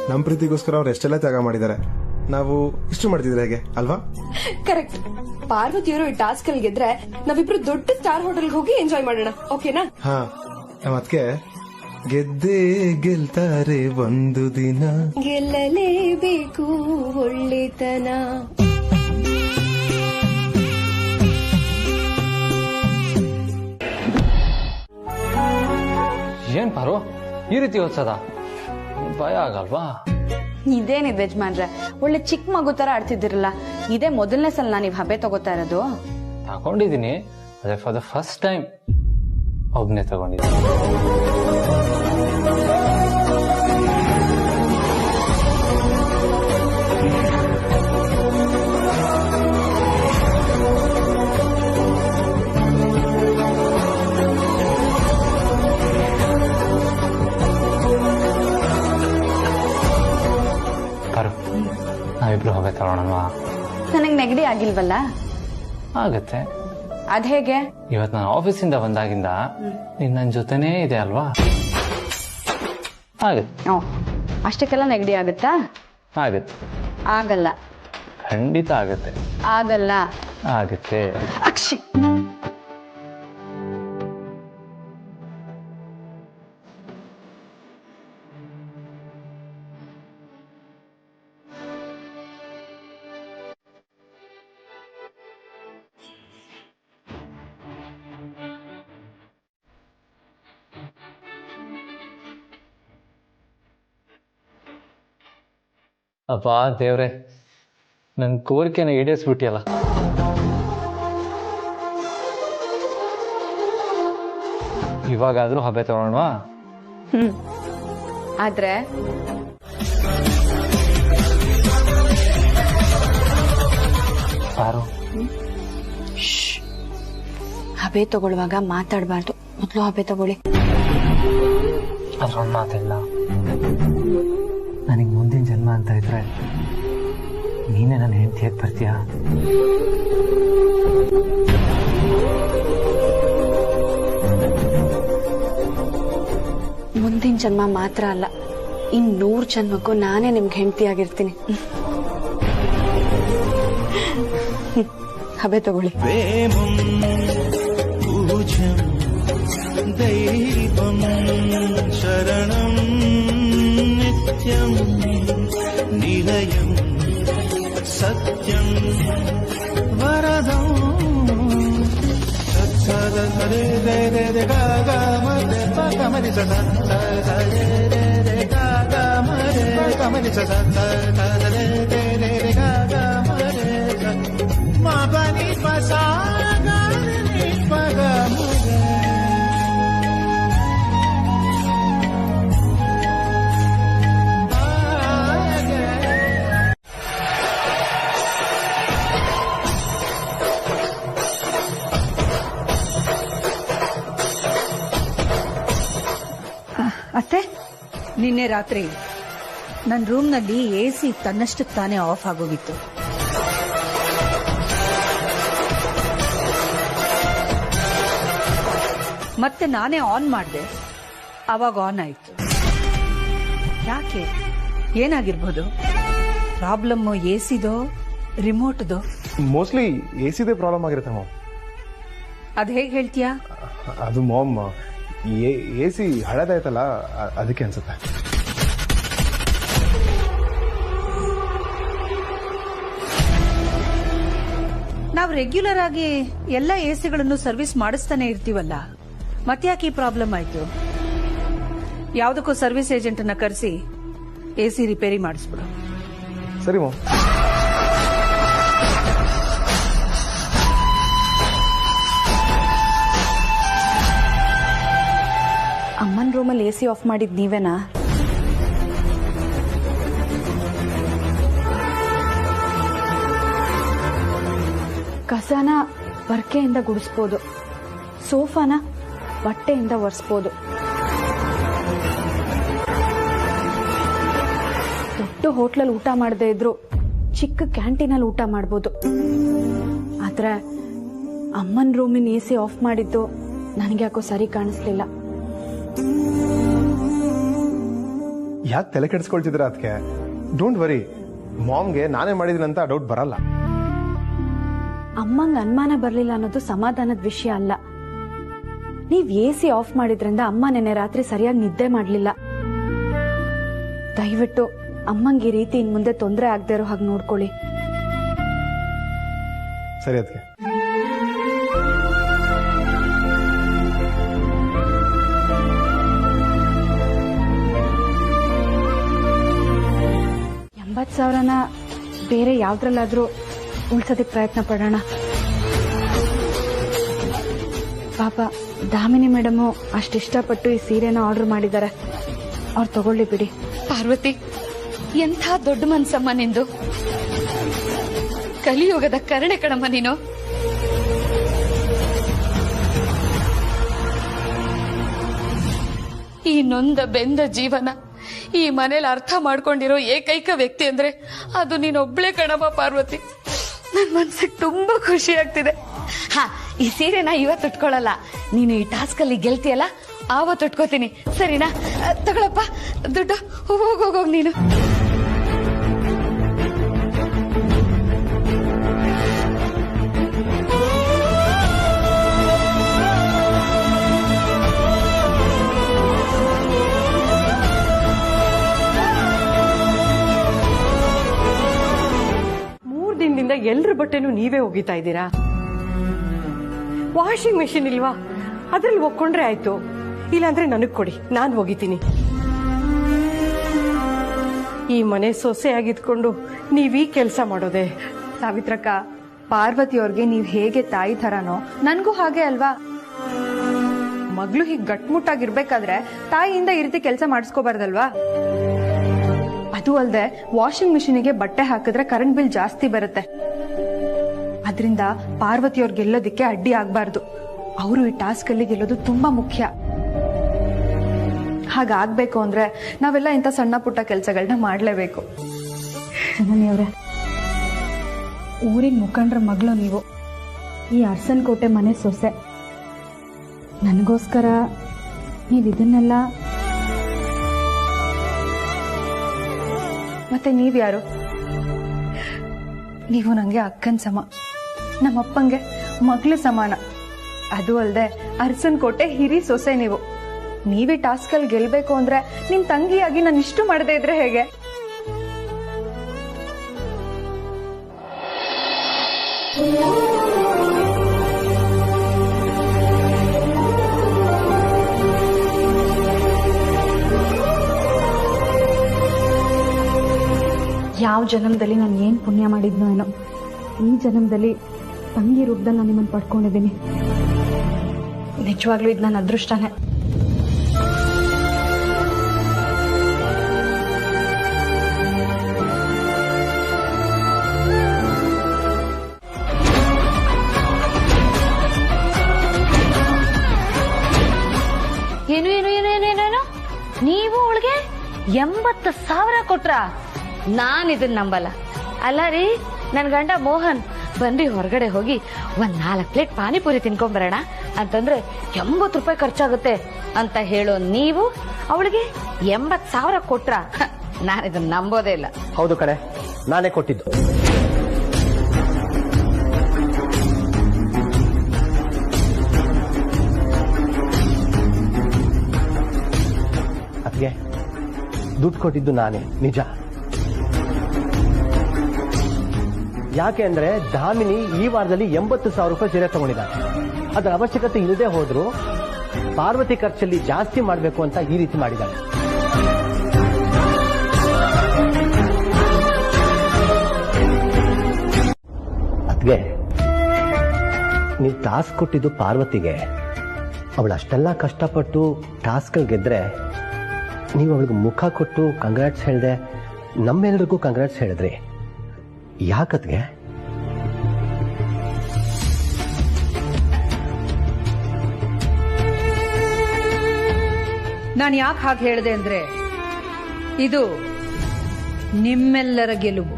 ನಮ್ಮ ಪ್ರೀತಿಗೋಸ್ಕರ ಅವ್ರು ಎಷ್ಟೆಲ್ಲ ತ್ಯಾಗ ಮಾಡಿದ್ದಾರೆ, ನಾವು ಇಷ್ಟು ಮಾಡ್ತಿದ್ರೆ ಹೇಗೆ ಅಲ್ವಾ? ಕರೆಕ್ಟ್. ಪಾರ್ವತಿಯವರು ಈ ಟಾಸ್ಕ್ ಅಲ್ಲಿ ಗೆದ್ರೆ ನಾವಿಬ್ರು ದೊಡ್ಡ ಸ್ಟಾರ್ ಹೋಟೆಲ್ಗೆ ಹೋಗಿ ಎಂಜಾಯ್ ಮಾಡೋಣ, ಓಕೆನಾ? ಹಾ, ಅದಕ್ಕೆ ಗೆದ್ದೇ ಗೆಲ್ತಾರೆ ಒಂದು ದಿನ, ಗೆಲ್ಲಲೇಬೇಕು ಒಳ್ಳೆತನ. ಏನ್ ಪಾರು ಈ ರೀತಿ ಓದ್ಸದ? ಭಯ ಆಗಲ್ವಾ? ಇದೇನಿದೆ ಯಜಮಾನ್ರೆ, ಒಳ್ಳೆ ಚಿಕ್ಕ ಮಗು ತರ ಆಡ್ತಿದ್ದೀರಲ್ಲ. ಇದೇ ಮೊದಲನೇ ಸಲ ನಾನು ಹಬೆ ತಗೋತಾ ಇರೋದು. ತಗೊಂಡಿದ್ದೀನಿ, ಅದೇ ಫಾರ್ ದ ಫಸ್ಟ್ ಟೈಮ್ ಒಬ್ನೇ ತಗೊಂಡಿದ್ದೀನಿ. ನಾವಿಬ್ರು ಹಬೆ ತಗೊಳೋಣವಾ? ನನಗೆ ನೆಗಡಿ ಆಗಿಲ್ವಲ್ಲ? ಆಗತ್ತೆ. ಅದ್ ಹೇಗೆ? ಇವತ್ ನಾನು ಆಫೀಸಿಂದ ಬಂದಾಗಿಂದ ನೀನ್ ನನ್ ಜೊತೆನೇ ಇದೆ ಅಲ್ವಾ? ಆಗತ್ತೆ. ಅಷ್ಟಕ್ಕೆಲ್ಲ ನೆಗಡಿ ಆಗುತ್ತಾ? ಆಗತ್ತೆ. ಆಗಲ್ಲ. ಖಂಡಿತ ಆಗತ್ತೆ. ಆಗಲ್ಲ. ಆಗತ್ತೆ. ಅಕ್ಷಿ. ಅಪ್ಪ ದೇವ್ರೆ, ನನ್ನ ಕೋರಿಕೆನ ಈಡೇರಿಸ್ಬಿಟ್ಟಿಯಲ್ಲ. ಇವಾಗಾದ್ರೂ ಹಬ್ಬೆ ತಗೊಳ್ಳೋಣವಾ? ಆದ್ರೆ ಪಾರು, ಹಬೆ ತಗೊಳ್ಳುವಾಗ ಮಾತಾಡಬಾರ್ದು. ಮೊದಲು ಹಬೆ ತಗೊಳ್ಳಿ. ಅದ್ರೊಂದು ಮಾತಿಲ್ಲ. ನನಗೆ ಮುಂದಿನ ಜನ್ಮ ಅಂತ ಇದ್ರೆ ನೀನೇ ನನ್ನ ಹೆಂಡತಿಯಾಗಿ ಬರ್ತೀಯಾ? ಮುಂದಿನ ಜನ್ಮ ಮಾತ್ರ ಅಲ್ಲ, 100 ಜನ್ಮಕ್ಕೂ ನಾನೇ ನಿಮ್ಗೆ ಹೆಂಡತಿಯಾಗಿರ್ತೀನಿ. ಹಬೆ ತಗೊಳ್ಳಿ. ದೈವಂ ಶರಣಂ ನಿತ್ಯಂ ನಿಲಯಂ ಸತ್ಯಂ ವರದಂ ಸತ್ಸದ ಸರೆ ರೆ ರೆ ರೆ ಗ ಗ ಮ ರೆ ಪ ಗ ಮ ನಿ ಸ ಸ ಸ ರೆ ರೆ ರೆ ಗ ಗ ಮ ರೆ ಗ ಮ ನಿ ಸ ಸ ಸ ರೆ ರೆ ರೆ ರೆ ಗ ಗ ಮ ರೆ ಸ ಮ ಪ ನಿ ಪ ಸ ಗ ನಿ ಪ ಗ ಮ ರೆ. ಅತ್ತೆ, ನಿನ್ನೆ ರಾತ್ರಿ ನನ್ನ ರೂಮ್ನಲ್ಲಿ AC ತನ್ನಷ್ಟಕ್ಕೆ ತಾನೇ ಆಫ್ ಆಗೋಗಿತ್ತು. ಮತ್ತೆ ನಾನೇ ಆನ್ ಮಾಡಿದೆ, ಅವಾಗ ಆನ್ ಆಯ್ತು. ಯಾಕೆ? ಏನಾಗಿರ್ಬೋದು? ಪ್ರಾಬ್ಲಮ್ ACದೋ ರಿಮೋಟ್ದೋ? ಮೋಸ್ಟ್ಲಿ AC ಪ್ರಾಬ್ಲಮ್ ಆಗಿರುತ್ತೆ ಮಾಮ್. ಅದ್ ಹೇಗೆ ಹೇಳ್ತೀಯಾ? ಅದು ಮಾಮ್ AC ಹಳದಾಯ್ತಲ್ಲ, ಅದಕ್ಕೆ ಅನ್ಸುತ್ತೆ. ನಾವು ರೆಗ್ಯುಲರ್ ಆಗಿ ಎಲ್ಲ ACಗಳನ್ನು ಸರ್ವಿಸ್ ಮಾಡಿಸ್ತಾನೆ ಇರ್ತೀವಲ್ಲ, ಮತ್ತ್ಯಾಕೆ ಈ ಪ್ರಾಬ್ಲಮ್ ಆಯ್ತು? ಯಾವುದಕ್ಕೂ ಸರ್ವಿಸ್ ಏಜೆಂಟ್ ಅನ್ನ ಕರೆಸಿ AC ರಿಪೇರಿ ಮಾಡಿಸ್ಬಿಡು. ಸರಿ ಮಾಮ್. ಅಮ್ಮನ ರೂಮಲ್ಲಿ AC ಆಫ್ ಮಾಡಿದ್ ನೀವೇನಾ? ಕಸನ ಬರ್ಕೆಯಿಂದ ಗುಡಿಸ್ಬೋದು, ಸೋಫಾನ ಬಟ್ಟೆಯಿಂದ ಒರೆಸ್ಬೋದು, ದೊಡ್ಡ ಹೋಟ್ಲಲ್ಲಿ ಊಟ ಮಾಡದೇ ಇದ್ರು ಚಿಕ್ಕ ಕ್ಯಾಂಟೀನಲ್ಲಿ ಊಟ ಮಾಡ್ಬೋದು. ಆದ್ರೆ ಅಮ್ಮನ ರೂಮಿನ AC ಆಫ್ ಮಾಡಿದ್ದು ನನಗೆ ಯಾಕೋ ಸರಿ ಕಾಣಿಸ್ಲಿಲ್ಲ. ಯಾಕೆ ತಲೆ ಕೆಡಿಸ್ಕೊಳ್ತಿದ್ರ ಅದಕ್ಕೆ? ಡೋಂಟ್ ವರಿ, ಮಾಮ್ಗೆ ನಾನೇ ಮಾಡಿದ್ದೀನಿ ಅಂತ ಡೌಟ್ ಬರಲ್ಲ. ಅಮ್ಮಂಗೆ ಅನುಮಾನ ಬರ್ಲಿಲ್ಲ ಅನ್ನೋದು ಸಮಾಧಾನದ ವಿಷಯ ಅಲ್ಲ. ನೀವ್ AC ಆಫ್ ಮಾಡಿದ್ರಿಂದ ಅಮ್ಮ ನೆನ್ನೆ ರಾತ್ರಿ ಸರಿಯಾಗಿ ನಿದ್ದೆ ಮಾಡ್ಲಿಲ್ಲ. ದಯವಿಟ್ಟು ಅಮ್ಮಂಗೆ ಈ ರೀತಿ ಇನ್ ಮುಂದೆ ತೊಂದರೆ ಆಗದೆ ಇರೋ ಹಾಗೆ ನೋಡ್ಕೊಳ್ಳಿ. ಸರಿ ಅದಕ್ಕೆ. $80,000ನ ಬೇರೆ ಯಾವ್ದ್ರಲ್ಲಾದ್ರೂ ಉಳ್ಸೋದಕ್ಕೆ ಪ್ರಯತ್ನ ಪಡೋಣ. ಪಾಪ ದಾಮಿನಿ ಮೇಡಮು ಅಷ್ಟಿಷ್ಟಪಟ್ಟು ಈ ಸೀರೆನ ಆರ್ಡರ್ ಮಾಡಿದ್ದಾರೆ, ಅವ್ರು ತಗೊಳ್ಳಿ ಬಿಡಿ. ಪಾರ್ವತಿ, ಎಂಥ ದೊಡ್ಡ ಮನ್ಸಮ್ಮ ನಿಂದು. ಕಲಿಯುಗದ ಕರುಣೆ ಕಣಮ್ಮ ನೀನು. ಈ ನೊಂದ ಬೆಂದ ಜೀವನ ಈ ಮನೇಲಿ ಅರ್ಥ ಮಾಡ್ಕೊಂಡಿರೋ ಏಕೈಕ ವ್ಯಕ್ತಿ ಅಂದ್ರೆ ಅದು ನೀನೊಬ್ಳೆ ಕಣಮ್ಮ ಪಾರ್ವತಿ. ನನ್ ಮನ್ಸಿಗೆ ತುಂಬಾ ಖುಷಿ ಆಗ್ತಿದೆ. ಹಾ, ಈ ಸೀರೆನ ಇವತ್ತು ಉಟ್ಕೊಳ್ಳಲ್ಲ, ನೀನು ಈ ಟಾಸ್ಕ್ ಅಲ್ಲಿ ಗೆಲ್ತಿಯಲ್ಲ ಆವತ್ತು ಉಟ್ಕೋತೀನಿ, ಸರಿನಾ? ತಗೊಳಪ್ಪ ದುಡ್ಡು, ಹೋಗೋಗ್ ನೀನು. ದಿನದಿಂದ ಎಲ್ರ ಬಟ್ಟೆನೂ ನೀವೇ ಒಗಿತಾ ಇದ್ದೀರಾ? ವಾಷಿಂಗ್ ಮೆಷಿನ್ ಇಲ್ವಾ? ಅದ್ರಲ್ಲಿ ಒಕ್ಕೊಂಡ್ರೆ ಆಯ್ತು, ಇಲ್ಲಾಂದ್ರೆ ನನಗ್ ಕೊಡಿ, ನಾನ್ ಒಗಿತೀನಿ. ಈ ಮನೆ ಸೊಸೆಯಾಗಿದ್ಕೊಂಡು ನೀವೀ ಕೆಲಸ ಮಾಡೋದೆ? ಸಾವಿತ್ರಕ್ಕ, ಪಾರ್ವತಿ ಅವ್ರಿಗೆ ನೀವ್ ಹೇಗೆ ತಾಯಿ ಥರನೋ ನನ್ಗೂ ಹಾಗೆ ಅಲ್ವಾ? ಮಗ್ಳು ಹೀಗ್ ಗಟ್ಮುಟ್ಟಾಗಿರ್ಬೇಕಾದ್ರೆ ತಾಯಿಯಿಂದ ಈ ರೀತಿ ಕೆಲಸ ಮಾಡಿಸ್ಕೋಬಾರ್ದಲ್ವಾ? ಅದು ಅಲ್ದೆ ವಾಷಿಂಗ್ ಮಿಷಿನ್ಗೆ ಬಟ್ಟೆ ಹಾಕಿದ್ರೆ ಕರೆಂಟ್ ಬಿಲ್ ಜಾಸ್ತಿ ಬರುತ್ತೆ. ಅದರಿಂದ ಪಾರ್ವತಿ ಅವ್ರು ಗೆಲ್ಲೋದಿಕ್ಕೆ ಅಡ್ಡಿ ಆಗ್ಬಾರ್ದು. ಅವರು ಈ ಟಾಸ್ಕ್ ಅಲ್ಲಿ ಗೆಲ್ಲೋದು ತುಂಬಾ ಮುಖ್ಯ. ಹಾಗಾಗ್ಬೇಕು ಅಂದ್ರೆ ನಾವೆಲ್ಲ ಇಂಥ ಸಣ್ಣ ಪುಟ್ಟ ಕೆಲಸಗಳನ್ನ ಮಾಡ್ಲೇಬೇಕು. ಜನನಿಯವ್ರೆ, ಊರಿನ ಮುಖಂಡ್ರ ಮಗಳು ನೀವು, ಈ ಅರಸನ್ ಕೋಟೆ ಮನೆ ಸೊಸೆ. ನನಗೋಸ್ಕರ ನೀವು ಇದನ್ನೆಲ್ಲ. ಮತ್ತೆ ನೀವ್ಯಾರು? ನೀವು ನಂಗೆ ಅಕ್ಕನ್ ಸಮ, ನಮ್ಮಪ್ಪಂಗೆ ಮಗ್ಳು ಸಮಾನ. ಅದು ಅಲ್ದೆ ಅರಸನ್ ಕೋಟೆ ಹಿರಿ ಸೊಸೆ ನೀವು. ನೀವೇ ಟಾಸ್ಕ್ ಅಲ್ಲಿ ಗೆಲ್ಬೇಕು ಅಂದ್ರೆ ನಿಮ್ ತಂಗಿಯಾಗಿ ನಾನು ಇಷ್ಟು ಮಾಡದೇ ಇದ್ರೆ ಹೇಗೆ? ಯಾವ ಜನ್ಮದಲ್ಲಿ ನಾನು ಏನು ಪುಣ್ಯ ಮಾಡಿದ್ನೋ ಏನೋ, ಈ ಜನ್ಮದಲ್ಲಿ ತಂಗಿ ರೂಪದಲ್ಲಿ ನಾನು ನಿಮ್ಮನ್ನು ಪಡ್ಕೊಂಡಿದ್ದೀನಿ. ನಿಜವಾಗ್ಲೂ ಇದು ನನ್ನ ಅದೃಷ್ಟನೇ. ಏನು ಏನು ಏನು ಏನೇನೇನು ನೀವು ಅವಳಿಗೆ 80,000 ಕೊಟ್ರ? ನಾನ್ ಇದನ್ನ ನಂಬಲ್ಲ. ಅಲ್ಲ ರೀ, ನನ್ ಗಂಡ ಮೋಹನ್ ಬನ್ರಿ ಹೊರಗಡೆ ಹೋಗಿ ಒಂದ್ 4 ಪ್ಲೇಟ್ ಪಾನಿಪುರಿ ತಿನ್ಕೊಂಬರೋಣ ಅಂತಂದ್ರೆ 80 ರೂಪಾಯಿ ಖರ್ಚಾಗುತ್ತೆ ಅಂತ ಹೇಳೋ ನೀವು ಅವಳಿಗೆ 80,000 ಕೊಟ್ರ? ನಾನು ಇದನ್ನ ನಂಬೋದೇ ಇಲ್ಲ. ಹೌದು ಕಣೆ, ನಾನೇ ಕೊಟ್ಟಿದ್ದು. ಅದಕ್ಕೆ ದುಡ್ಡು ಕೊಟ್ಟಿದ್ದು ನಾನೇ, ನಿಜ. ಯಾಕೆ ಅಂದ್ರೆ ದಾಮಿನಿ ಈ ವಾರದಲ್ಲಿ 80,000 ರೂಪಾಯಿ ಸೀರೆ ತಗೊಂಡಿದ್ದಾಳೆ. ಅದರ ಅವಶ್ಯಕತೆ ಇಲ್ಲದೆ ಹೋದ್ರು ಪಾರ್ವತಿ ಖರ್ಚಲ್ಲಿ ಜಾಸ್ತಿ ಮಾಡಬೇಕು ಅಂತ ಈ ರೀತಿ ಮಾಡಿದ್ದಾಳೆ. ಅದ್ಗೆ ನೀವು ಟಾಸ್ಕ್ ಕೊಟ್ಟಿದ್ದು ಪಾರ್ವತಿಗೆ. ಅವಳು ಅಷ್ಟೆಲ್ಲ ಕಷ್ಟಪಟ್ಟು ಟಾಸ್ಕ್ ಗೆದ್ರೆ ನೀವು ಅವಳಿಗೆ ಮುಖ ಕೊಟ್ಟು ಕಂಗ್ರಾಟ್ಸ್ ಹೇಳಿದೆ, ನಮ್ಮೆಲ್ಲರಿಗೂ ಕಂಗ್ರಾಟ್ಸ್ ಹೇಳಿದ್ರಿ. ಯಾಕತ್ಗೆ? ನಾನು ಯಾಕೆ ಹಾಗೆ ಹೇಳಿದೆ ಅಂದ್ರೆ, ಇದು ನಿಮ್ಮೆಲ್ಲರ ಗೆಲುವು,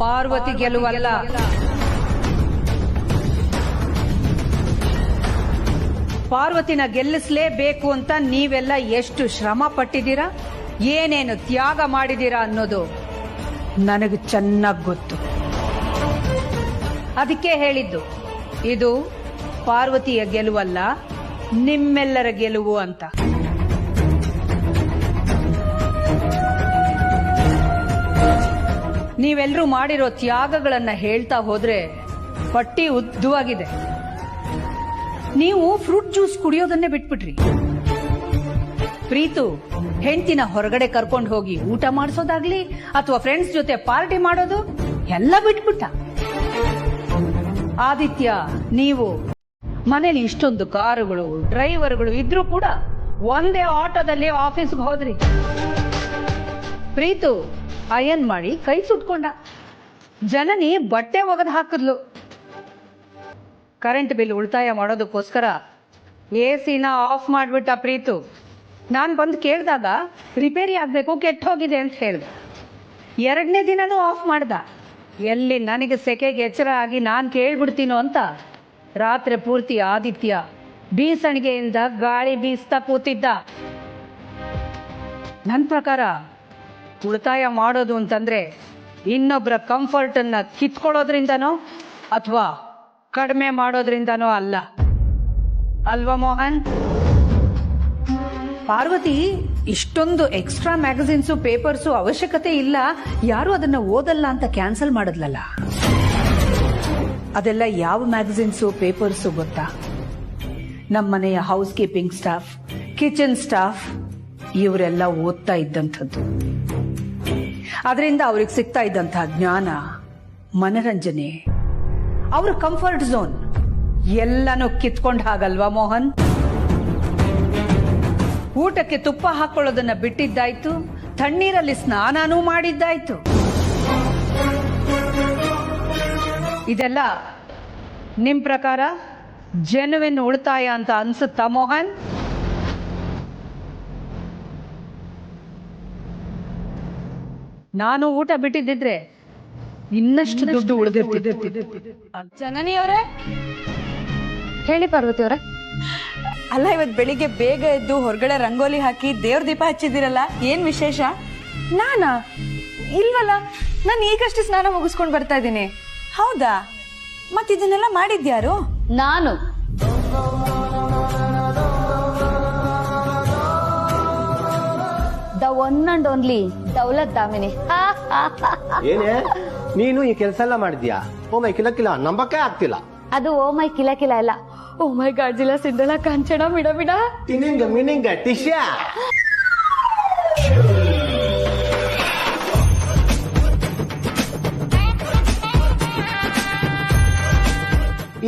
ಪಾರ್ವತಿ ಗೆಲುವಲ್ಲ. ಪಾರ್ವತಿನ ಗೆಲ್ಲಿಸಲೇಬೇಕು ಅಂತ ನೀವೆಲ್ಲ ಎಷ್ಟು ಶ್ರಮ ಪಟ್ಟಿದ್ದೀರಾ, ಏನೇನು ತ್ಯಾಗ ಮಾಡಿದ್ದೀರಾ ಅನ್ನೋದು ನನಗೆ ಚೆನ್ನಾಗಿ ಗೊತ್ತು. ಅದಕ್ಕೆ ಹೇಳಿದ್ದು ಇದು ಪಾರ್ವತಿಯ ಗೆಲುವಲ್ಲ, ನಿಮ್ಮೆಲ್ಲರ ಗೆಲುವು ಅಂತ. ನೀವೆಲ್ಲರೂ ಮಾಡಿರೋ ತ್ಯಾಗಗಳನ್ನ ಹೇಳ್ತಾ ಹೋದ್ರೆ ಪಟ್ಟಿ ಉದ್ದವಾಗಿದೆ. ನೀವು ಫ್ರೂಟ್ ಜ್ಯೂಸ್ ಕುಡಿಯೋದನ್ನೇ ಬಿಟ್ಬಿಟ್ರಿ. ಪ್ರೀತು ಹೆಂಡತಿನ ಹೊರಗಡೆ ಕರ್ಕೊಂಡು ಹೋಗಿ ಊಟ ಮಾಡಿಸೋದಾಗ್ಲಿ ಅಥವಾ ಫ್ರೆಂಡ್ಸ್ ಜೊತೆ ಪಾರ್ಟಿ ಮಾಡೋದು ಎಲ್ಲ ಬಿಟ್ಬಿಟ್ಟ. ಆದಿತ್ಯ, ನೀವು ಮನೇಲಿ ಇಷ್ಟೊಂದು ಕಾರುಗಳು, ಡ್ರೈವರ್ಗಳು ಇದ್ರೂ ಕೂಡ ಒಂದೇ ಆಟೋದಲ್ಲಿ ಆಫೀಸ್ಗೆ ಹೋದ್ರಿ. ಪ್ರೀತು ಅಯನ್ ಮಾಡಿ ಕೈ ಸುಟ್ಕೊಂಡ. ಜನನಿ ಬಟ್ಟೆ ಒಗೆದು ಹಾಕಿದ್ಲು. ಕರೆಂಟ್ ಬಿಲ್ ಉಳಿತಾಯ ಮಾಡೋದಕ್ಕೋಸ್ಕರ AC ಆಫ್ ಮಾಡಿಬಿಟ್ಟ ಪ್ರೀತು. ನಾನು ಬಂದು ಕೇಳಿದಾಗ ರಿಪೇರಿ ಆಗಬೇಕು, ಕೆಟ್ಟ ಹೋಗಿದೆ ಅಂತ ಹೇಳ್ದೆ. 2ನೇ ದಿನನೂ ಆಫ್ ಮಾಡ್ದ. ಎಲ್ಲಿ ನನಗೆ ಸೆಕೆಗೆ ಎಚ್ಚರ ಆಗಿ ನಾನು ಕೇಳ್ಬಿಡ್ತೀನೋ ಅಂತ ರಾತ್ರಿ ಪೂರ್ತಿ ಆದಿತ್ಯ ಬೀಸಣಿಗೆಯಿಂದ ಗಾಳಿ ಬೀಸ್ತಾ ಕೂತಿದ್ದ. ನನ್ನ ಪ್ರಕಾರ ಉಳಿತಾಯ ಮಾಡೋದು ಅಂತಂದ್ರೆ ಇನ್ನೊಬ್ಬರ ಕಂಫರ್ಟನ್ನು ಕಿತ್ಕೊಳ್ಳೋದ್ರಿಂದನೋ ಅಥವಾ ಕಡಿಮೆ ಮಾಡೋದ್ರಿಂದನೋ ಅಲ್ಲ, ಅಲ್ವಾ ಮೋಹನ್? ಪಾರ್ವತಿ ಇಷ್ಟೊಂದು ಎಕ್ಸ್ಟ್ರಾ ಮ್ಯಾಗಝಿನ್ಸು ಪೇಪರ್ಸು ಅವಶ್ಯಕತೆ ಇಲ್ಲ, ಯಾರು ಅದನ್ನ ಓದಲ್ಲ ಅಂತ ಕ್ಯಾನ್ಸಲ್ ಮಾಡಿದ್ಲಲ್ಲ. ಅದೆಲ್ಲ ಯಾವ ಮ್ಯಾಗಝಿನ್ಸು ಪೇಪರ್ಸು ಗೊತ್ತಾ? ನಮ್ಮನೆಯ housekeeping staff, kitchen staff, ಇವರೆಲ್ಲ ಓದ್ತಾ ಇದ್ದಂಥದ್ದು. ಅದರಿಂದ ಅವ್ರಿಗೆ ಸಿಗ್ತಾ ಇದ್ದಂತಹ ಜ್ಞಾನ, ಮನರಂಜನೆ, ಅವ್ರ ಕಂಫರ್ಟ್ ಝೋನ್ ಎಲ್ಲನೂ ಕಿತ್ಕೊಂಡ್ ಹಾಗಲ್ವಾ ಮೋಹನ್? ಊಟಕ್ಕೆ ತುಪ್ಪ ಹಾಕೊಳ್ಳೋದನ್ನ ಬಿಟ್ಟಿದ್ದಾಯ್ತು, ತಣ್ಣೀರಲ್ಲಿ ಸ್ನಾನನೂ ಮಾಡಿದ್ದಾಯ್ತು. ಇದೆಲ್ಲ ನಿಮ್ ಪ್ರಕಾರ ಜೆನ್ಯುವಿನ್ ಉಳಿತಾಯ ಅಂತ ಅನ್ಸುತ್ತಾ ಮೋಹನ್? ನಾನು ಊಟ ಬಿಟ್ಟಿದ್ದಿದ್ರೆ ಇನ್ನಷ್ಟು ದುಡ್ಡು ಉಳಿದಿರ್ತಿದ್ದೆ. ಜನನಿ ಅವರೇ ಹೇಳಿ ಪಾರ್ವತಿ ಅವರೇ. ಅಲ್ಲ, ಇವತ್ತು ಬೆಳಿಗ್ಗೆ ಬೇಗ ಎದ್ದು ಹೊರಗಡೆ ರಂಗೋಲಿ ಹಾಕಿ ದೇವ್ರ ದೀಪ ಹಚ್ಚಿದಿರಲ್ಲ, ಏನ್ ವಿಶೇಷ? ನಾನಾ? ಇಲ್ವಲ್ಲ, ನಾನು ಈಗಷ್ಟೇ ಸ್ನಾನ ಮುಗಿಸ್ಕೊಂಡು ಬರ್ತಾ ಇದ್ದೀನಿ. ಹೌದಾ? ಮತ್ ಇದನ್ನೆಲ್ಲ ಮಾಡಿದ್ಯಾರು? ನಾನು. The one and only Daulat Damini. ಏನೇ ನೀನು ಈ ಕೆಲಸ ಎಲ್ಲ ಮಾಡಿದ್ಯಾ? ಓ ಮೈ ಕಿಲ ನಂಬಕ್ಕೆ ಆಗ್ತಿಲ್ಲ. ಅದು ಓ ಮೈ ಕಿಲ ಅಲ್ಲ, ಓ ಮೈ ಗಾಡ್ಜಿಲ ಸಿಂಧಳ ಕಾಂಚನ ಬಿಡ ಮಿನಿಂಗ ಟಿಶ್ಯಾ.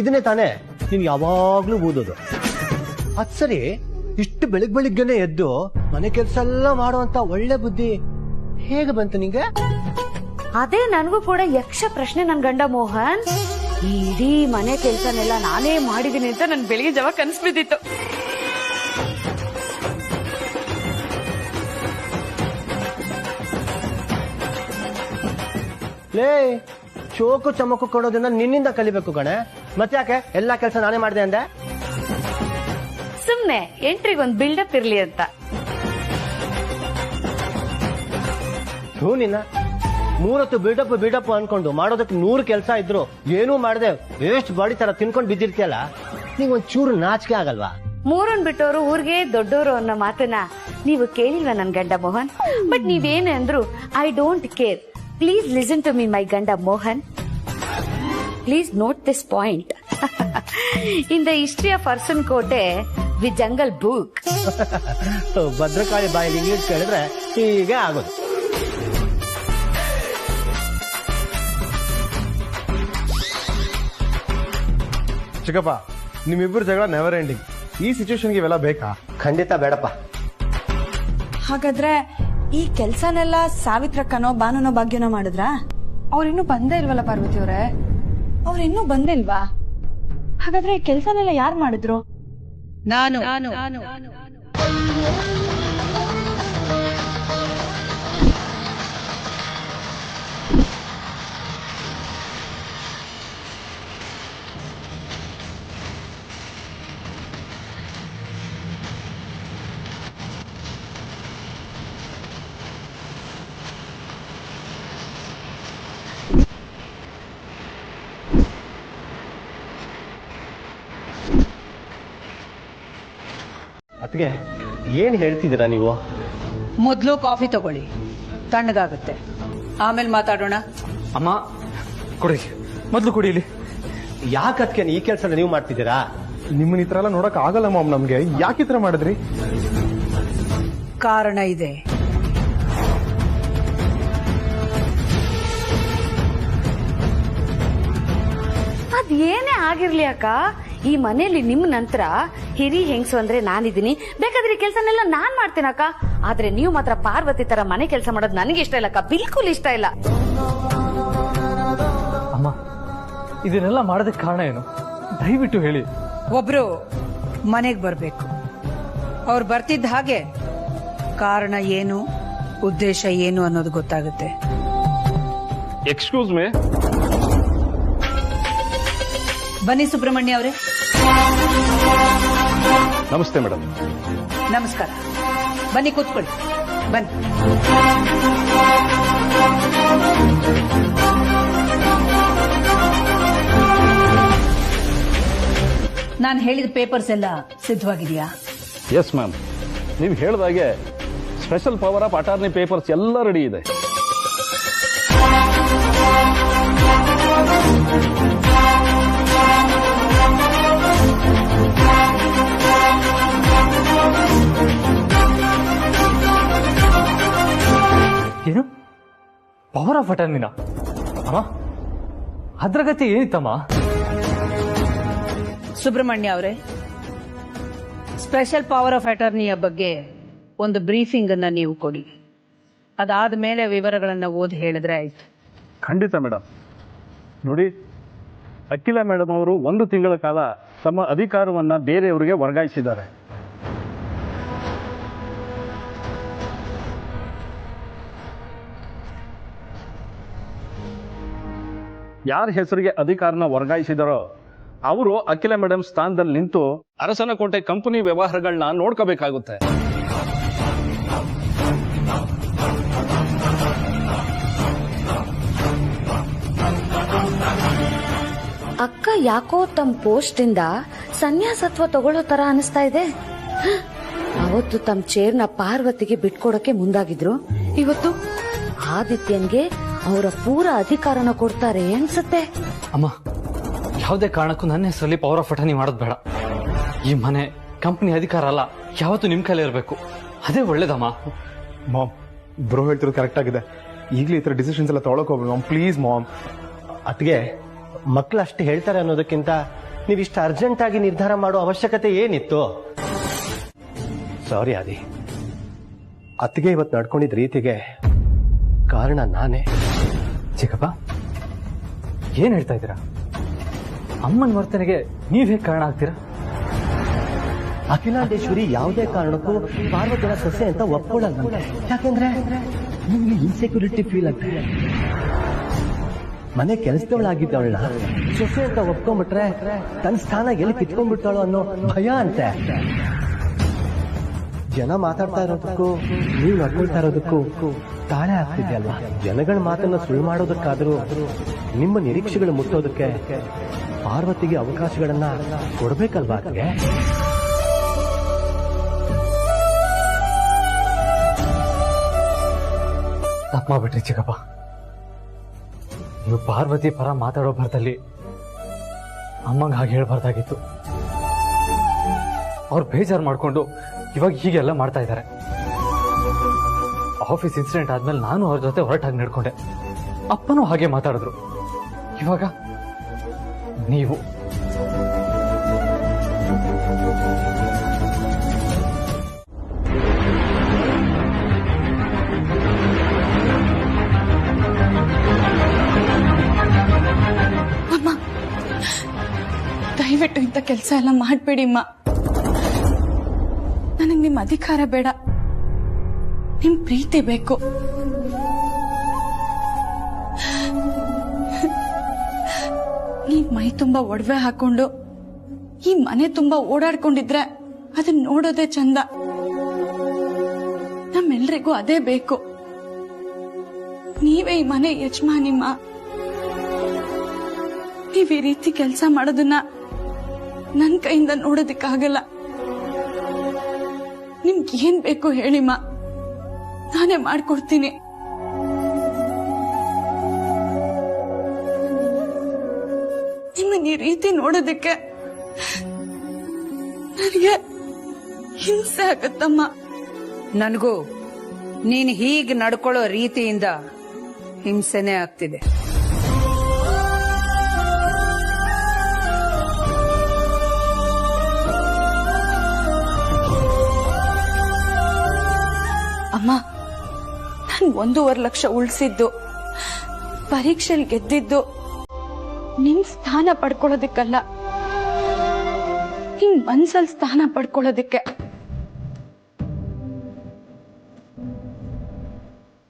ಇದನ್ನೇ ತಾನೇ ನೀನು ಯಾವಾಗ್ಲೂ ಓದೋದು. ಅದ್ ಸರಿ, ಇಷ್ಟು ಬೆಳಿಗ್ಗೆನೆ ಎದ್ದು ಮನೆ ಕೆಲಸ ಎಲ್ಲ ಮಾಡುವಂತ ಒಳ್ಳೆ ಬುದ್ಧಿ ಹೇಗೆ ಬಂತು ನಿಂಗೆ? ಅದೇ ನನಗೂ ಕೂಡ ಯಕ್ಷ ಪ್ರಶ್ನೆ ನನ್ ಗಂಡ ಮೋಹನ್. ಈ ಇಡೀ ಮನೆ ಕೆಲ್ಸನೆಲ್ಲ ನಾನೇ ಮಾಡಿದೀನಿ ಅಂತ ನನ್ ಬೆಳಿಗ್ಗೆ ಜಾವ ಕನ್ಸ್ ಬಿದ್ದಿತ್ತು. ಲೇ, ಚೋಕು ಚಮಕು ಕೊಡೋದನ್ನ ನಿನ್ನಿಂದ ಕಲಿಬೇಕು ಕಣೆ. ಮತ್ತೆ ಯಾಕೆ ಎಲ್ಲಾ ಕೆಲಸ ನಾನೇ ಮಾಡಿದೆ ಅಂದೆ? ಸುಮ್ನೆ ಎಂಟ್ರಿಗೊಂದ್ ಬಿಲ್ಡಪ್ ಇರ್ಲಿ ಅಂತ. ನಿನ್ನ 3 ಹೊತ್ತು ಬಿಲ್ಡಪ್ ಅನ್ಕೊಂಡು ಮಾಡೋದಕ್ಕೆ 100 ಕೆಲಸ ಇದ್ರು ಏನೂ ಮಾಡದೆ ವೇಸ್ಟ್ ಬಾಡಿ ತರ ತಿನ್ಕೊಂಡು ಬಿದ್ದಿರ್ತೀಯಲ್ಲ, ನೀವೊಂದ್ ಚೂರು ನಾಚಿಕೆ ಆಗಲ್ವಾ? ಮೂರನ್ ಬಿಟ್ಟವರು ಊರ್ಗೆ ದೊಡ್ಡವರು ಅನ್ನೋ ಮಾತನ್ನ ನೀವು ಕೇಳಿಲ್ವ ನನ್ ಗಂಡ ಮೋಹನ್? ಬಟ್ ನೀವೇನೇ ಅಂದ್ರು I don't care. Please listen to me my ಗಂಡ Mohan. Please note this point. In the history of ಅರ್ಸನ್ ಕೋಟೆ ದಿ ಜಂಗಲ್ ಬುಕ್. ಭದ್ರಕಾಳಿ ಬಾಯಲ್ಲಿ ಇಂಗ್ಲಿಷ್ ಕೇಳಿದ್ರೆ ಹೀಗೆ ಆಗೋದು. ಚಿಕ್ಕಪ್ಪ, ನಿಮ್ಮಿಬ್ಬರು ಜಗಳ ನೆವರ್ ಎಂಡಿಂಗ್. ಈ ಸಿಚುವೇಶನ್ಗೆ ಇವೆಲ್ಲ ಬೇಕಾ? ಖಂಡಿತ ಬೇಡಪ್ಪ. ಹಾಗಾದ್ರೆ ಈ ಕೆಲ್ಸನೆಲ್ಲ ಸಾವಿತ್ರಕ್ಕನೋ ಬಾನುನೋ ಭಾಗ್ಯನೋ ಮಾಡಿದ್ರಾ? ಅವ್ರಿನ್ನೂ ಬಂದೇ ಇಲ್ವಲ್ಲ ಪಾರ್ವತಿ ಅವರೇ. ಅವ್ರಿನ್ನೂ ಬಂದಿಲ್ವಾ? ಹಾಗಾದ್ರೆ ಈ ಕೆಲ್ಸನೆಲ್ಲ ಯಾರು ಮಾಡಿದ್ರು? ನಾನು. ಅದಕ್ಕೆ ಏನ್ ಹೇಳ್ತಿದ್ದೀರಾ ನೀವು? ಮೊದಲು ಕಾಫಿ ತಗೊಳ್ಳಿ, ತಣ್ಣಗಾಗುತ್ತೆ, ಆಮೇಲೆ ಮಾತಾಡೋಣ. ಅಮ್ಮ ಕೊಡಿ, ಮೊದ್ಲು ಕುಡೀಲಿ. ಯಾಕದ್ಕೆ ಈ ಕೆಲಸ ನೀವು ಮಾಡ್ತಿದ್ದೀರಾ? ನಿಮ್ಮನ್ನ ಈ ತರ ಎಲ್ಲ ನೋಡಕ್ ಆಗಲ್ಲ ಮಾಮ್. ನಮ್ಗೆ ಯಾಕೆ ಈ ತರ ಮಾಡಿದ್ರಿ? ಕಾರಣ ಇದೆ. ಅದೇನೇ ಆಗಿರ್ಲಿ ಅಕ್ಕ, ಈ ಮನೇಲಿ ನಿಮ್ ನಂತರ ಹಿರಿ ಹೆಂಗ್ಸು ಅಂದ್ರೆ ನಾನಿದ್ದೀನಿ. ಬೇಕಾದ್ರೆ ಕೆಲ್ಸನೆಲ್ಲ ನಾನ್ ಮಾಡ್ತೀನಿ ಅಕ್ಕ. ಆದ್ರೆ ನೀವು ಮಾತ್ರ ಪಾರ್ವತಿ ತರ ಮನೆ ಕೆಲಸ ಮಾಡೋದು ನನಗೆ ಇಷ್ಟ ಇಲ್ಲ ಅಕ್ಕ, ಬಿಲ್ಕುಲ್ ಇಷ್ಟ ಇಲ್ಲ. ಅಮ್ಮ, ಇದನ್ನೆಲ್ಲ ಮಾಡೋದಕ್ಕೆ ಕಾರಣ ಏನು? ದಯವಿಟ್ಟು ಹೇಳಿ. ಒಬ್ರು ಮನೆಗೆ ಬರ್ಬೇಕು. ಅವ್ರು ಬರ್ತಿದ್ದ ಹಾಗೆ ಕಾರಣ ಏನು, ಉದ್ದೇಶ ಏನು ಅನ್ನೋದು ಗೊತ್ತಾಗುತ್ತೆ. ಎಕ್ಸ್ಕ್ಯೂಸ್ ಮೇ. ಬನ್ನಿ ಸುಬ್ರಹ್ಮಣ್ಯ ಅವರೇ. ನಮಸ್ತೆ ಮೇಡಮ್. ನಮಸ್ಕಾರ. ಬನ್ನಿ ಕೂತ್ಕೊಳ್ಳಿ. ಬನ್ನಿ. ನಾನು ಹೇಳಿದ ಪೇಪರ್ಸ್ ಎಲ್ಲ ಸಿದ್ಧವಾಗಿದೆಯಾ? ಎಸ್ ಮ್ಯಾಮ್, ನೀವು ಹೇಳಿದಾಗೆ special power of attorney papers ಎಲ್ಲ ರೆಡಿ ಇದೆ. ಏನು ಪವರ್ ಆಫ್ ಅಟರ್ನಿನ ಅಮ್ಮ? ಅದ್ರ ಗತಿ ಏನಿತ್ತಮ್ಮ? ಸುಬ್ರಹ್ಮಣ್ಯ ಅವರೇ, ಸ್ಪೆಷಲ್ ಪವರ್ ಆಫ್ ಅಟರ್ನಿಯ ಬಗ್ಗೆ ಒಂದು ಬ್ರೀಫಿಂಗ್ ಅನ್ನ ನೀವು ಕೊಡಿ. ಅದಾದ ಮೇಲೆ ವಿವರಗಳನ್ನು ಓದಿ ಹೇಳಿದ್ರೆ ಆಯ್ತು. ಖಂಡಿತ ಮೇಡಮ್. ನೋಡಿ, ಅಖಿಲ ಮೇಡಮ್ ಅವರು 1 ತಿಂಗಳ ಕಾಲ ತಮ್ಮ ಅಧಿಕಾರವನ್ನು ಬೇರೆಯವರಿಗೆ ವರ್ಗಾಯಿಸಿದ್ದಾರೆ. ಯಾರ ಹೆಸರಿಗೆ ಅಧಿಕಾರನ ವರ್ಗಾಯಿಸಿದಾರೋ ಅವರು ಅಖಿಲ ಮೇಡಮ್ ಸ್ಥಾನದಲ್ಲಿ ನಿಂತು ಅರಸನಕೋಟೆ ಕಂಪನಿ ವ್ಯವಹಾರಗಳನ್ನ ನೋಡ್ಕೋಬೇಕಾಗುತ್ತೆ. ಅಕ್ಕ ಯಾಕೋ ತಮ್ಮ ಪೋಸ್ಟ್ ಇಂದ ಸನ್ಯಾಸತ್ವ ತಗೊಳ್ಳೋ ತರ ಅನಿಸ್ತಾ ಇದೆ. ಅವತ್ತು ತಮ್ಮ ಚೇರ್ನ ಪಾರ್ವತಿಗೆ ಬಿಟ್ಕೊಡಕ್ಕೆ ಮುಂದಾಗಿದ್ರು. ಇವತ್ತು ಆದಿತ್ಯನ್ಗೆ ಅವರ ಪೂರ ಅಧಿಕಾರನ ಕೊಡ್ತಾರೆ ಅನ್ಸುತ್ತೆ. ಅಮ್ಮ, ಯಾವುದೇ ಕಾರಣಕ್ಕೂ ನನ್ನ ಹೆಸರಲ್ಲಿ ಪವರ್ ಆಫ್ ಅಟರ್ನಿ ಮಾಡೋದು ಬೇಡ. ಈ ಮನೆ ಕಂಪನಿ ಅಧಿಕಾರ ಅಲ್ಲ, ಯಾವತ್ತೂ ನಿಮ್ ಕೈಲೇ ಇರಬೇಕು. ಅದೇ ಒಳ್ಳೇದಮ್ಮ. ಮಾಮ್, ಬ್ರೋ ಹೇಳ್ತಿರೋದು ಕರೆಕ್ಟ್ ಆಗಿದೆ. ಈಗಲೇ ಈ ಥರ ಡಿಸಿಷನ್ಸ್ ಎಲ್ಲ ತೊಗೊಳಕ್ ಹೋಗ್ಬೇಡಿ ಮಾಮ್, ಪ್ಲೀಸ್ ಮಾಮ್. ಅತ್ಗೆ, ಮಕ್ಕಳು ಅಷ್ಟು ಹೇಳ್ತಾರೆ ಅನ್ನೋದಕ್ಕಿಂತ ನೀವಿಷ್ಟು ಅರ್ಜೆಂಟ್ ಆಗಿ ನಿರ್ಧಾರ ಮಾಡೋ ಅವಶ್ಯಕತೆ ಏನಿತ್ತು? ಸಾರಿ ಆದಿ, ಅತ್ತಿಗೆ ಇವತ್ತು ನಡ್ಕೊಂಡಿದ್ದ ರೀತಿಗೆ ಕಾರಣ ನಾನೇ. ಚಿಕ್ಕಪ್ಪ, ಏನ್ ಹೇಳ್ತಾ ಇದ್ದೀರಾ? ಅಮ್ಮನ ವರ್ತನೆಗೆ ನೀವ್ ಹೇಗೆ ಕಾರಣ ಆಗ್ತೀರಾ? ಅಖಿಲಾಂಡೇಶ್ವರಿ ಯಾವುದೇ ಕಾರಣಕ್ಕೂ ಪಾರ್ವತಿಯ ಸೊಸೆ ಅಂತ ಒಪ್ಕೊಳ್ಳಲ್ಲ. ಯಾಕೆಂದ್ರೆ ನಿಮ್ಗೆ ಇನ್ಸೆಕ್ಯೂರಿಟಿ ಫೀಲ್ ಆಗ್ತದೆ. ಮನೆ ಕೆಲಸದವಳಾಗಿದ್ದವಳನ್ನ ಸೊಸೆ ಅಂತ ಒಪ್ಕೊಂಡ್ಬಿಟ್ರೆ ತನ್ನ ಸ್ಥಾನ ಎಲ್ಲಿ ಕಿತ್ಕೊಂಡ್ಬಿಡ್ತಾಳೋ ಅನ್ನೋ ಭಯ ಅಂತೆ. ಜನ ಮಾತಾಡ್ತಾ ಇರೋದಕ್ಕೂ ನೀವು ನಡ್ಕೊಳ್ತಾ ಇರೋದಕ್ಕೂ ತಾಳೆ ಆಗ್ತಿದೆಯಲ್ವಾ? ಜನಗಳ ಮಾತನ್ನ ಸುಳ್ಳು ಮಾಡೋದಕ್ಕಾದ್ರೂ ನಿಮ್ಮ ನಿರೀಕ್ಷೆಗಳು ಮುಟ್ಟೋದಕ್ಕೆ ಪಾರ್ವತಿಗೆ ಅವಕಾಶಗಳನ್ನ ಕೊಡ್ಬೇಕಲ್ವಾ? ಅದ್ಗೆ ತಪ್ಪ ಮಾಡ್ಬಿಟ್ರಿ ಚಿಕ್ಕಪ್ಪ. ನೀವು ಪಾರ್ವತಿ ಪರ ಮಾತಾಡೋ ಭರದಲ್ಲಿ ಅಮ್ಮಂಗೆ ಹಾಗೆ ಹೇಳ್ಬಾರ್ದಾಗಿತ್ತು. ಅವ್ರು ಬೇಜಾರು ಮಾಡ್ಕೊಂಡು ಇವಾಗ ಹೀಗೆಲ್ಲ ಮಾಡ್ತಾ ಇದ್ದಾರೆ. ಆಫೀಸ್ ಇನ್ಸಿಡೆಂಟ್ ಆದ್ಮೇಲೆ ನಾನು ಅವ್ರ ಜೊತೆ ಹೊರಟಾಗಿ ನಡ್ಕೊಂಡೆ. ಅಪ್ಪನೂ ಹಾಗೆ ಮಾತಾಡಿದ್ರು. ಇವಾಗ ನೀವು ಅಮ್ಮ, ದಯವಿಟ್ಟು ಇಂಥ ಕೆಲಸ ಎಲ್ಲ ಮಾಡಬೇಡಿ ಅಮ್ಮ. ನನಗೆ ನಿಮ್ಮ ಅಧಿಕಾರ ಬೇಡ, ನಿಮ್ ಪ್ರೀತಿ ಬೇಕು. ನೀವ್ ಮೈ ತುಂಬಾ ಒಡವೆ ಹಾಕೊಂಡು ಈ ಮನೆ ತುಂಬಾ ಓಡಾಡ್ಕೊಂಡಿದ್ರೆ ಅದನ್ನ ನೋಡೋದೇ ಚಂದ. ನಮ್ಮೆಲ್ರಿಗೂ ಅದೇ ಬೇಕು. ನೀವೇ ಈ ಮನೆ ಯಜಮಾನಿಮ್ಮ. ನೀವ್ ಈ ರೀತಿ ಕೆಲಸ ಮಾಡೋದನ್ನ ನನ್ ಕೈಯಿಂದ ನೋಡೋದಕ್ಕಾಗಲ್ಲ. ನಿಮ್ಗೆ ಏನ್ ಬೇಕು ಹೇಳಿಮ್ಮ, ನಾನೇ ಮಾಡ್ಕೊಡ್ತೀನಿ. ನಿಮ್ಮನ್ನ ಈ ರೀತಿ ನೋಡೋದಕ್ಕೆ ನನಗೆ ಹಿಂಸೆ ಆಗತ್ತಮ್ಮ. ನನಗೂ ನೀನು ಹೀಗೆ ನಡ್ಕೊಳ್ಳೋ ರೀತಿಯಿಂದ ಹಿಂಸೆನೇ ಆಗ್ತಿದೆ. ಅಮ್ಮ, ನಾನು 1.5 ಲಕ್ಷ ಉಳಿಸಿದ್ದು, ಪರೀಕ್ಷೆಯಲ್ಲಿ ಗೆದ್ದಿದ್ದು ನಿಮ್ ಸ್ಥಾನ ಪಡ್ಕೊಳ್ಳೋದಕ್ಕಲ್ಲ, ನಿಮ್ ಮನ್ಸಲ್ಲಿ ಸ್ಥಾನ ಪಡ್ಕೊಳ್ಳೋದಕ್ಕೆ.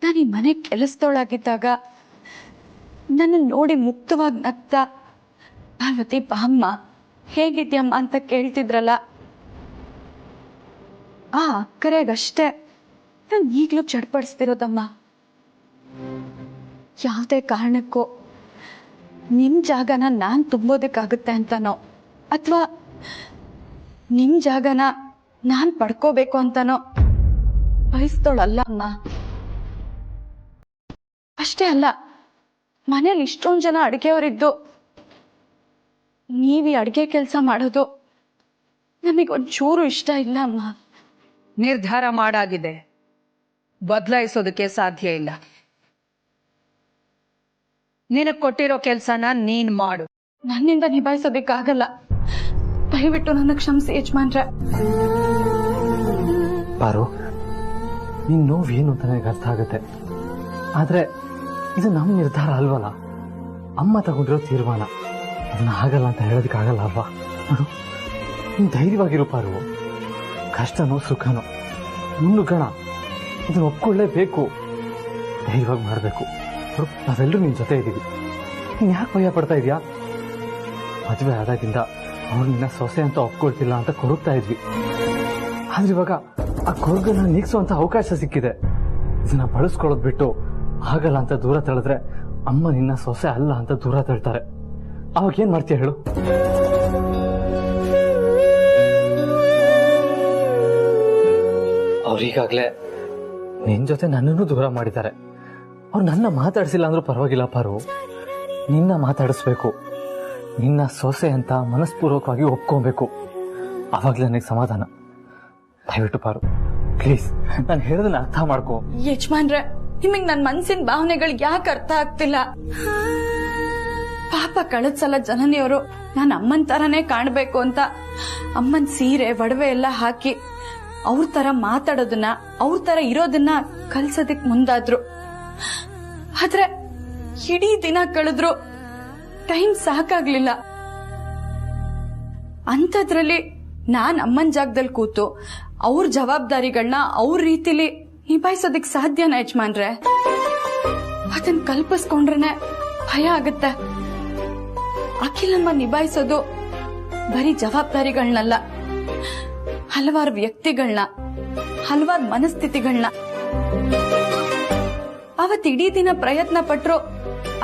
ನಾನು ಈ ಮನೆ ಕೆಲಸದೊಳಗಿದ್ದಾಗ ನನ್ನ ನೋಡಿ ಮುಕ್ತವಾಗಿ ನಗ್ತಾ ಪಾರ್ವತಿ ಬಾಮ್ಮ ಹೇಗಿದ್ಯಮ್ಮ ಅಂತ ಕೇಳ್ತಿದ್ರಲ್ಲ, ಆ ಅಕ್ಕರೆಗಷ್ಟೇ ನಾನು ಈಗ್ಲೂ ಚಡ್ಪಡಿಸ್ತಿರೋದಮ್ಮ. ಯಾವುದೇ ಕಾರಣಕ್ಕೂ ನಿಮ್ ಜಾಗನ ನಾನ್ ತುಂಬೋದಕ್ಕಾಗುತ್ತೆ ಅಂತನೋ ಅಥವಾ ನಿಮ್ ಜಾಗನ ನಾನ್ ಪಡ್ಕೋಬೇಕು ಅಂತನೋ ಬಯಸ್ತೋಳಲ್ಲ ಅಮ್ಮ. ಅಷ್ಟೇ ಅಲ್ಲ, ಮನೇಲಿ ಇಷ್ಟೊಂದ್ ಜನ ಅಡುಗೆಯವರಿದ್ದು ನೀವ್ ಈ ಅಡುಗೆ ಕೆಲಸ ಮಾಡೋದು ನಮಗೊಂಚೂರು ಇಷ್ಟ ಇಲ್ಲ ಅಮ್ಮ. ನಿರ್ಧಾರ ಮಾಡಾಗಿದೆ. ಬದಲಾಯಿಸೋದಕ್ಕೆ ಸಾಧ್ಯ ಇಲ್ಲ. ನಿನಗ್ ಕೊಟ್ಟಿರೋ ಕೆಲ್ಸನ ನೀನ್ ಮಾಡು. ನನ್ನಿಂದ ನಿಭಾಯಿಸೋದಕ್ಕಾಗಲ್ಲ. ದಯವಿಟ್ಟು ನನ್ನ ಕ್ಷಮಿಸಿ ಯಜಮಾನ್ರೆ. ಪಾರು, ನಿನ್ ನೋವೇನು ಅಂತ ನನಗೆ ಅರ್ಥ ಆಗುತ್ತೆ. ಆದ್ರೆ ಇದು ನಮ್ಮ ನಿರ್ಧಾರ ಅಲ್ವಲ್ಲ, ಅಮ್ಮ ತಗೊಂಡಿರೋ ತೀರ್ಮಾನ. ಅದನ್ನ ಆಗಲ್ಲ ಅಂತ ಹೇಳೋದಕ್ಕಾಗಲ್ಲ ಅಲ್ವಾ? ನೋಡು, ನೀನ್ ಧೈರ್ಯವಾಗಿರು ಪಾರು. ಕಷ್ಟನೋ ಸುಖನೋ ಮುನ್ನುಗ್ಗಣ, ಇದನ್ನ ಒಪ್ಕೊಳ್ಳೇಬೇಕು. ಧೈರ್ಯವಾಗಿ ಮಾಡಬೇಕು. ನಾವೆಲ್ಲರೂ ನಿನ್ ಜೊತೆ ಇದ್ದೀವಿ. ನೀನ್ ಯಾಕೆ ಭಯ ಪಡ್ತಾ ಇದೀಯಾ? ಮದುವೆ ಆದಾಗಿಂದ ಅವ್ರು ನಿನ್ನ ಸೊಸೆ ಅಂತ ಒಪ್ಕೊಳ್ತಿಲ್ಲ ಅಂತ ಕೊರಗ್ತಾ ಇದ್ವಿ. ಆದ್ರೆ ಇವಾಗ ಆ ಕೊರಗನ್ನ ನೀಗಿಸುವಂತ ಅವಕಾಶ ಸಿಕ್ಕಿದೆ. ಇದನ್ನ ಬಳಸ್ಕೊಳ್ಳೋದ್ ಬಿಟ್ಟು ಆಗಲ್ಲ ಅಂತ ದೂರ ತಳೆದ್ರೆ ಅಮ್ಮ ನಿನ್ನ ಸೊಸೆ ಅಲ್ಲ ಅಂತ ದೂರ ತಳ್ತಾರೆ. ಅವಾಗ ಏನ್ ಮಾಡ್ತೀಯ ಹೇಳು? ಅವ್ರೀಗಾಗ್ಲೇ ನಿನ್ ಜೊತೆ ನನ್ನನ್ನು ದೂರ ಮಾಡಿದ್ದಾರೆ. ಅವ್ರು ನನ್ನ ಮಾತಾಡಿಸಿಲ್ಲ ಅಂದ್ರೂ ಪರವಾಗಿಲ್ಲ ಪಾರು, ನಿನ್ನ ಮಾತಾಡಿಸ್ಬೇಕು. ನಿನ್ನ ಸೊಸೆ ಅಂತ ಮನಸ್ಪೂರ್ವಕವಾಗಿ ಒಪ್ಕೊಬೇಕು. ಅವಾಗ್ಲೇ ನನಗೆ ಸಮಾಧಾನ. ದಯವಿಟ್ಟು ಪಾರು, ಪ್ಲೀಸ್ ನಾನು ಹೇಳೋದನ್ನ ಅರ್ಥ ಮಾಡ್ಕೋ. ಯಜಮಾನ್ರೆ, ನಿಮಗ್ ನನ್ ಮನ್ಸಿನ ಭಾವನೆಗಳು ಯಾಕೆ ಅರ್ಥ ಆಗ್ತಿಲ್ಲ? ಪಾಪ ಕಳೆದ ಸಲ ಜನನಿಯವರು ನಾನು ಅಮ್ಮನ್ ತರನೇ ಕಾಣ್ಬೇಕು ಅಂತ ಅಮ್ಮನ್ ಸೀರೆ ಒಡವೆ ಎಲ್ಲ ಹಾಕಿ ಅವ್ರ ತರ ಮಾತಾಡೋದನ್ನ, ಅವ್ರ ತರ ಇರೋದನ್ನ ಕಲ್ಸೋದಕ್ ಮುಂದಾದ್ರು. ಆದ್ರೆ ಇಡೀ ದಿನ ಕಳೆದ್ರು ಟೈಮ್ ಸಾಕಾಗ್ಲಿಲ್ಲ. ಅಂಥದ್ರಲ್ಲಿ ನಾನ್ ಅಮ್ಮನ್ ಜಾಗದಲ್ಲಿ ಕೂತು ಅವ್ರ ಜವಾಬ್ದಾರಿಗಳನ್ನ ಅವ್ರ ರೀತಿಲಿ ನಿಭಾಯಿಸೋದಕ್ ಸಾಧ್ಯನಾ ಯಜಮಾನ್ರೆ? ಅದನ್ನ ಕಲ್ಪಿಸ್ಕೊಂಡ್ರೇನೆ ಭಯ ಆಗುತ್ತೆ. ಅಖಿಲಮ್ಮ ನಿಭಾಯಿಸೋದು ಬರೀ ಜವಾಬ್ದಾರಿಗಳನ್ನಲ್ಲ, ಹಲವಾರು ವ್ಯಕ್ತಿಗಳನ್ನ, ಹಲವಾರು ಮನಸ್ಥಿತಿಗಳನ್ನ. ಅವತ್ ಇಡೀ ದಿನ ಪ್ರಯತ್ನ ಪಟ್ರು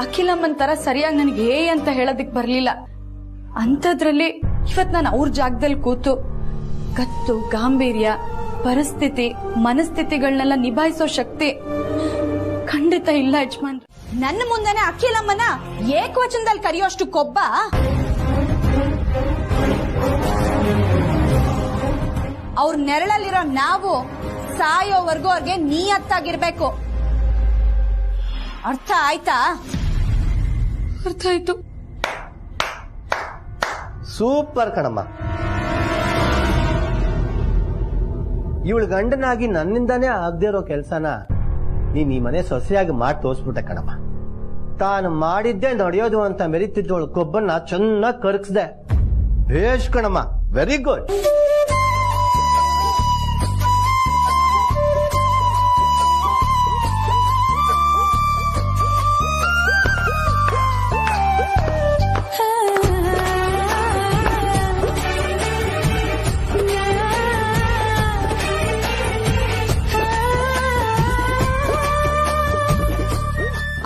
ಅಖಿಲಮ್ಮನ್ ತರ ಸರಿಯಾಗಿ ನನಗೆ ಅಂತ ಹೇಳೋದಿಕ್ ಬರ್ಲಿಲ್ಲ. ಅಂಥದ್ರಲ್ಲಿ ಇವತ್ ನಾನು ಅವ್ರ ಜಾಗದಲ್ಲಿ ಕೂತು ಕತ್ತು, ಗಾಂಭೀರ್ಯ, ಪರಿಸ್ಥಿತಿ, ಮನಸ್ಥಿತಿಗಳನ್ನೆಲ್ಲ ನಿಭಾಯಿಸೋ ಶಕ್ತಿ ಖಂಡಿತ ಇಲ್ಲ ಯಜಮಾನ್. ನನ್ನ ಮುಂದೆನೆ ಅಖಿಲಮ್ಮನ ಏಕವಚನದಲ್ಲಿ ಕರೆಯೋಷ್ಟು ಕೊಬ್ಬ? ಅವ್ರ ನೆರಳಲ್ಲಿರೋ ನಾವು ಸಾಯೋವರೆಗೂ ಅವ್ರಿಗೆ ನಿಯತ್ತಾಗಿರ್ಬೇಕು. ಅರ್ಥ ಆಯ್ತಾ? ಅರ್ಥ ಆಯ್ತು. ಸೂಪರ್ ಕಣಮ್ಮ. ಇವಳು ಗಂಡನಾಗಿ ನನ್ನಿಂದಾನೇ ಆಗದೆ ಇರೋ ಕೆಲ್ಸನ ನೀನ್ ಈ ಮನೆ ಸೊಸೆಯಾಗಿ ಮಾಡಿ ತೋರಿಸ್ಬಿಟ್ಟೆ ಕಣಮ್ಮ. ತಾನು ಮಾಡಿದ್ದೆ ನಡೆಯೋದು ಅಂತ ಮೆರಿತಿದ್ದವಳು ಕೊಬ್ಬನ್ನ ಚೆನ್ನಾಗಿ ಕರಗಿಸ್ದೆ. ಭೇಷ್ ಕಣಮ್ಮ, ವೆರಿ ಗುಡ್.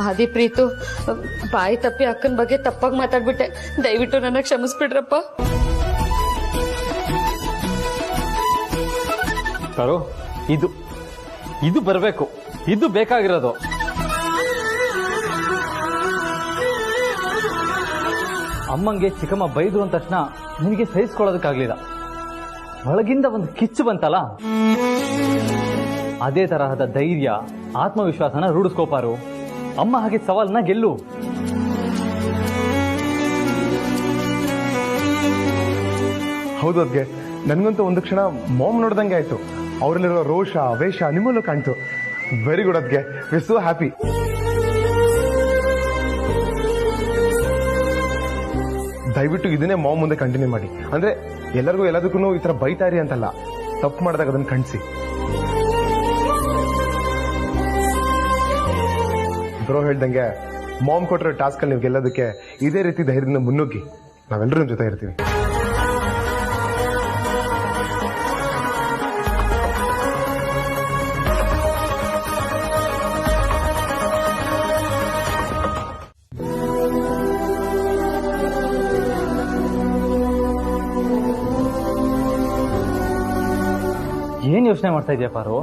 ಆದಿ ಪ್ರೀತು, ಬಾಯಿ ತಪ್ಪಿ ಅಕ್ಕನ ಬಗ್ಗೆ ತಪ್ಪಾಗಿ ಮಾತಾಡ್ಬಿಟ್ಟೆ. ದಯವಿಟ್ಟು ನನ್ನ ಕ್ಷಮಿಸ್ಬಿಡ್ರಪ್ಪ. ಪಾರು, ಇದು ಬರಬೇಕು. ಇದು ಬೇಕಾಗಿರೋದು. ಅಮ್ಮಂಗೆ ಚಿಕ್ಕಮ್ಮ ಬೈದ್ರು ಅಂದ ತಕ್ಷಣ ನಿನಗೆ ಸಹಿಸ್ಕೊಳ್ಳೋದಕ್ಕಾಗ್ಲಿಲ್ಲ. ಒಳಗಿಂದ ಒಂದು ಕಿಚ್ಚು ಬಂತಲ್ಲ, ಅದೇ ತರಹದ ಧೈರ್ಯ, ಆತ್ಮವಿಶ್ವಾಸನ ರೂಢಿಸ್ಕೋಪಾರು. ಅಮ್ಮ ಹಾಗೆ ಸವಾಲನ್ನ ಗೆಲ್ಲು. ಹೌದು ಅದ್ಗೆ, ನನ್ಗಂತೂ ಒಂದು ಕ್ಷಣ ಮಾಮ್ ನೋಡ್ದಂಗೆ ಆಯ್ತು. ಅವರಲ್ಲಿರೋ ರೋಷ, ವೇಷ ನಿಮ್ಮಲ್ಲೂ ಕಾಣ್ತು. ವೆರಿ ಗುಡ್ ಅದ್ಗೆ, ವಿ ಸೋ ಹ್ಯಾಪಿ. ದಯವಿಟ್ಟು ಇದನ್ನೇ ಮಾಮ್ ಮುಂದೆ ಕಂಟಿನ್ಯೂ ಮಾಡಿ. ಅಂದ್ರೆ ಎಲ್ಲರಿಗೂ ಎಲ್ಲದಕ್ಕೂ ಈ ತರ ಬೈತಾರಿ ಅಂತಲ್ಲ, ತಪ್ಪು ಮಾಡಿದಾಗ ಅದನ್ನ ಕಣ್ಸಿ. ಬ್ರೋ ಹೇಳ್ದಂಗೆ ಮಾಮ್ ಕೊಟ್ಟಿರೋ ಟಾಸ್ಕ್ ಅಲ್ಲಿ ನೀವು ಗೆಲ್ಲೋದಕ್ಕೆ ಇದೇ ರೀತಿ ಧೈರ್ಯದಿಂದ ಮುನ್ನುಗ್ಗಿ. ನಾವೆಲ್ಲರೂ ನಿಮ್ ಜೊತೆ ಇರ್ತೀವಿ. ಏನ್ ಯೋಚನೆ ಮಾಡ್ತಾ ಇದೆಯಾ ಪಾರು?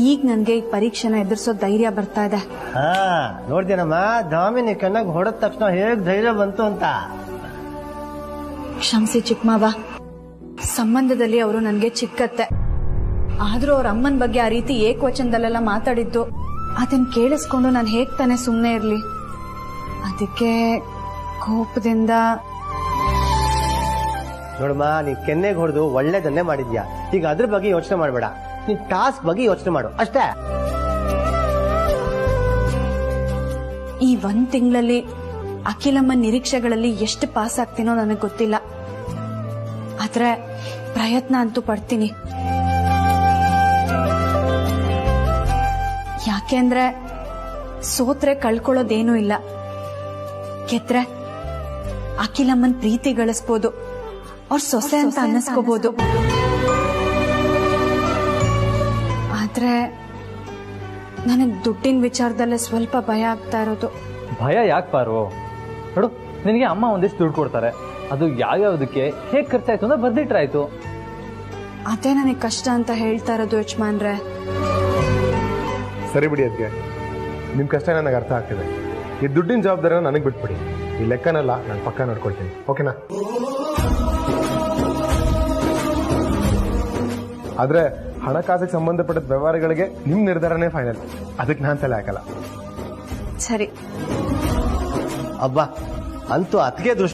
ಈಗ ನನ್ಗೆ ಈ ಪರೀಕ್ಷೆನ ಎದುರಿಸೋ ಧೈರ್ಯ ಬರ್ತಾ ಇದೆ. ನೋಡ್ದೇನಮ್ಮ, ದಾಮಿನಿ ಕಣ್ಣಾಗ ಹೊಡೆದ ತಕ್ಷಣ ಹೇಗ್ ಧೈರ್ಯ ಬಂತು ಅಂತ. ಕ್ಷಮಿಸಿ ಚಿಕ್ಕಮಾವ, ಸಂಬಂಧದಲ್ಲಿ ಅವರು ನನ್ಗೆ ಚಿಕ್ಕತ್ತೆ. ಆದ್ರೂ ಅವ್ರ ಅಮ್ಮನ ಬಗ್ಗೆ ಆ ರೀತಿ ಏಕವಚನದಲ್ಲೆಲ್ಲ ಮಾತಾಡಿದ್ದು ಅದನ್ನ ಕೇಳಿಸ್ಕೊಂಡು ನಾನು ಹೇಗ್ ತಾನೆ ಸುಮ್ಮನೆ ಇರ್ಲಿ. ಅದಕ್ಕೆ ಕೋಪದಿಂದ ನೋಡಮ್ಮ, ನೀ ಕೆನ್ನೆಗೆ ಹೊಡೆದು ಒಳ್ಳೇದನ್ನೇ ಮಾಡಿದ್ಯಾ. ಈಗ ಅದ್ರ ಬಗ್ಗೆ ಯೋಚನೆ ಮಾಡಬೇಡ, ನೀನ್ ಟಾಸ್ಕ್ ಬಗ್ಗೆ ಯೋಚನೆ ಮಾಡು ಅಷ್ಟೇ. ಈ 1 ತಿಂಗಳಲ್ಲಿ ಅಖಿಲಮ್ಮನ ನಿರೀಕ್ಷೆಗಳಲ್ಲಿ ಎಷ್ಟು ಪಾಸ್ ಆಗ್ತೀನೋ ನನಗೆ ಗೊತ್ತಿಲ್ಲ. ಆದ್ರೆ ಪ್ರಯತ್ನ ಅಂತೂ ಪಡ್ತೀನಿ. ಯಾಕೆಂದ್ರೆ ಸೋತ್ರೆ ಕಳ್ಕೊಳ್ಳೋದೇನೂ ಇಲ್ಲ, ಗೆದ್ರೆ ಅಖಿಲಮ್ಮನ್ ಪ್ರೀತಿ ಗಳಿಸ್ಬೋದು, ಅವ್ರ ಸೊಸೆ ಅಂತ ಅನ್ನಿಸ್ಕೋಬಹುದು. ಆದ್ರೆ ನನಗ್ ದುಡ್ಡಿನ ವಿಚಾರದಲ್ಲೇ ಸ್ವಲ್ಪ ಭಯ ಆಗ್ತಾ ಇರೋದು. ಭಯ ಯಾಕೆ ಪಾರು? ನೋಡು, ನಿನಗೆ ಅಮ್ಮ ಒಂದಿಷ್ಟು ದುಡ್ಡು ಕೊಡ್ತಾರೆ, ಅದು ಯಾವ್ಯಾವ್ದಕ್ಕೆ ಹೇಗೆ ಖರ್ಚಾಯ್ತು ಅಂತ ಬರ್ದಿಟ್ರಾಯ್ತು. ಅದೇ ನನಗೆ ಕಷ್ಟ ಅಂತ ಹೇಳ್ತಾ ಇರೋದು ಯಜಮಾನ್ರೆ. ಸರಿ ಬಿಡಿ ಅದಕ್ಕೆ, ನಿಮ್ಮ ಕಷ್ಟ ನನಗೆ ಅರ್ಥ ಆಗ್ತಿದೆ. ಈ ದುಡ್ಡಿನ ಜವಾಬ್ದಾರಿನ ನನಗೆ ಬಿಟ್ಬಿಡಿ. ಈ ಲೆಕ್ಕನೆಲ್ಲ ನಾನು ಪಕ್ಕ ನೋಡ್ಕೊಳ್ತೀನಿ, ಓಕೆನಾ? ಆದ್ರೆ ಹಣಕಾಸಿಗೆ ಸಂಬಂಧಪಟ್ಟ ವ್ಯವಹಾರಗಳಿಗೆ ನಿಮ್ಮ ನಿರ್ಧಾರನೇ ಫೈನಲ್. ಅದಕ್ಕೆ ನಾನು ತಲೆ ಹಾಕಲ್ಲ. ಸರಿ. ಅಬ್ಬಾ, ಅಂತೂ ಅದಕ್ಕೆ ದೃಷ್ಟಿ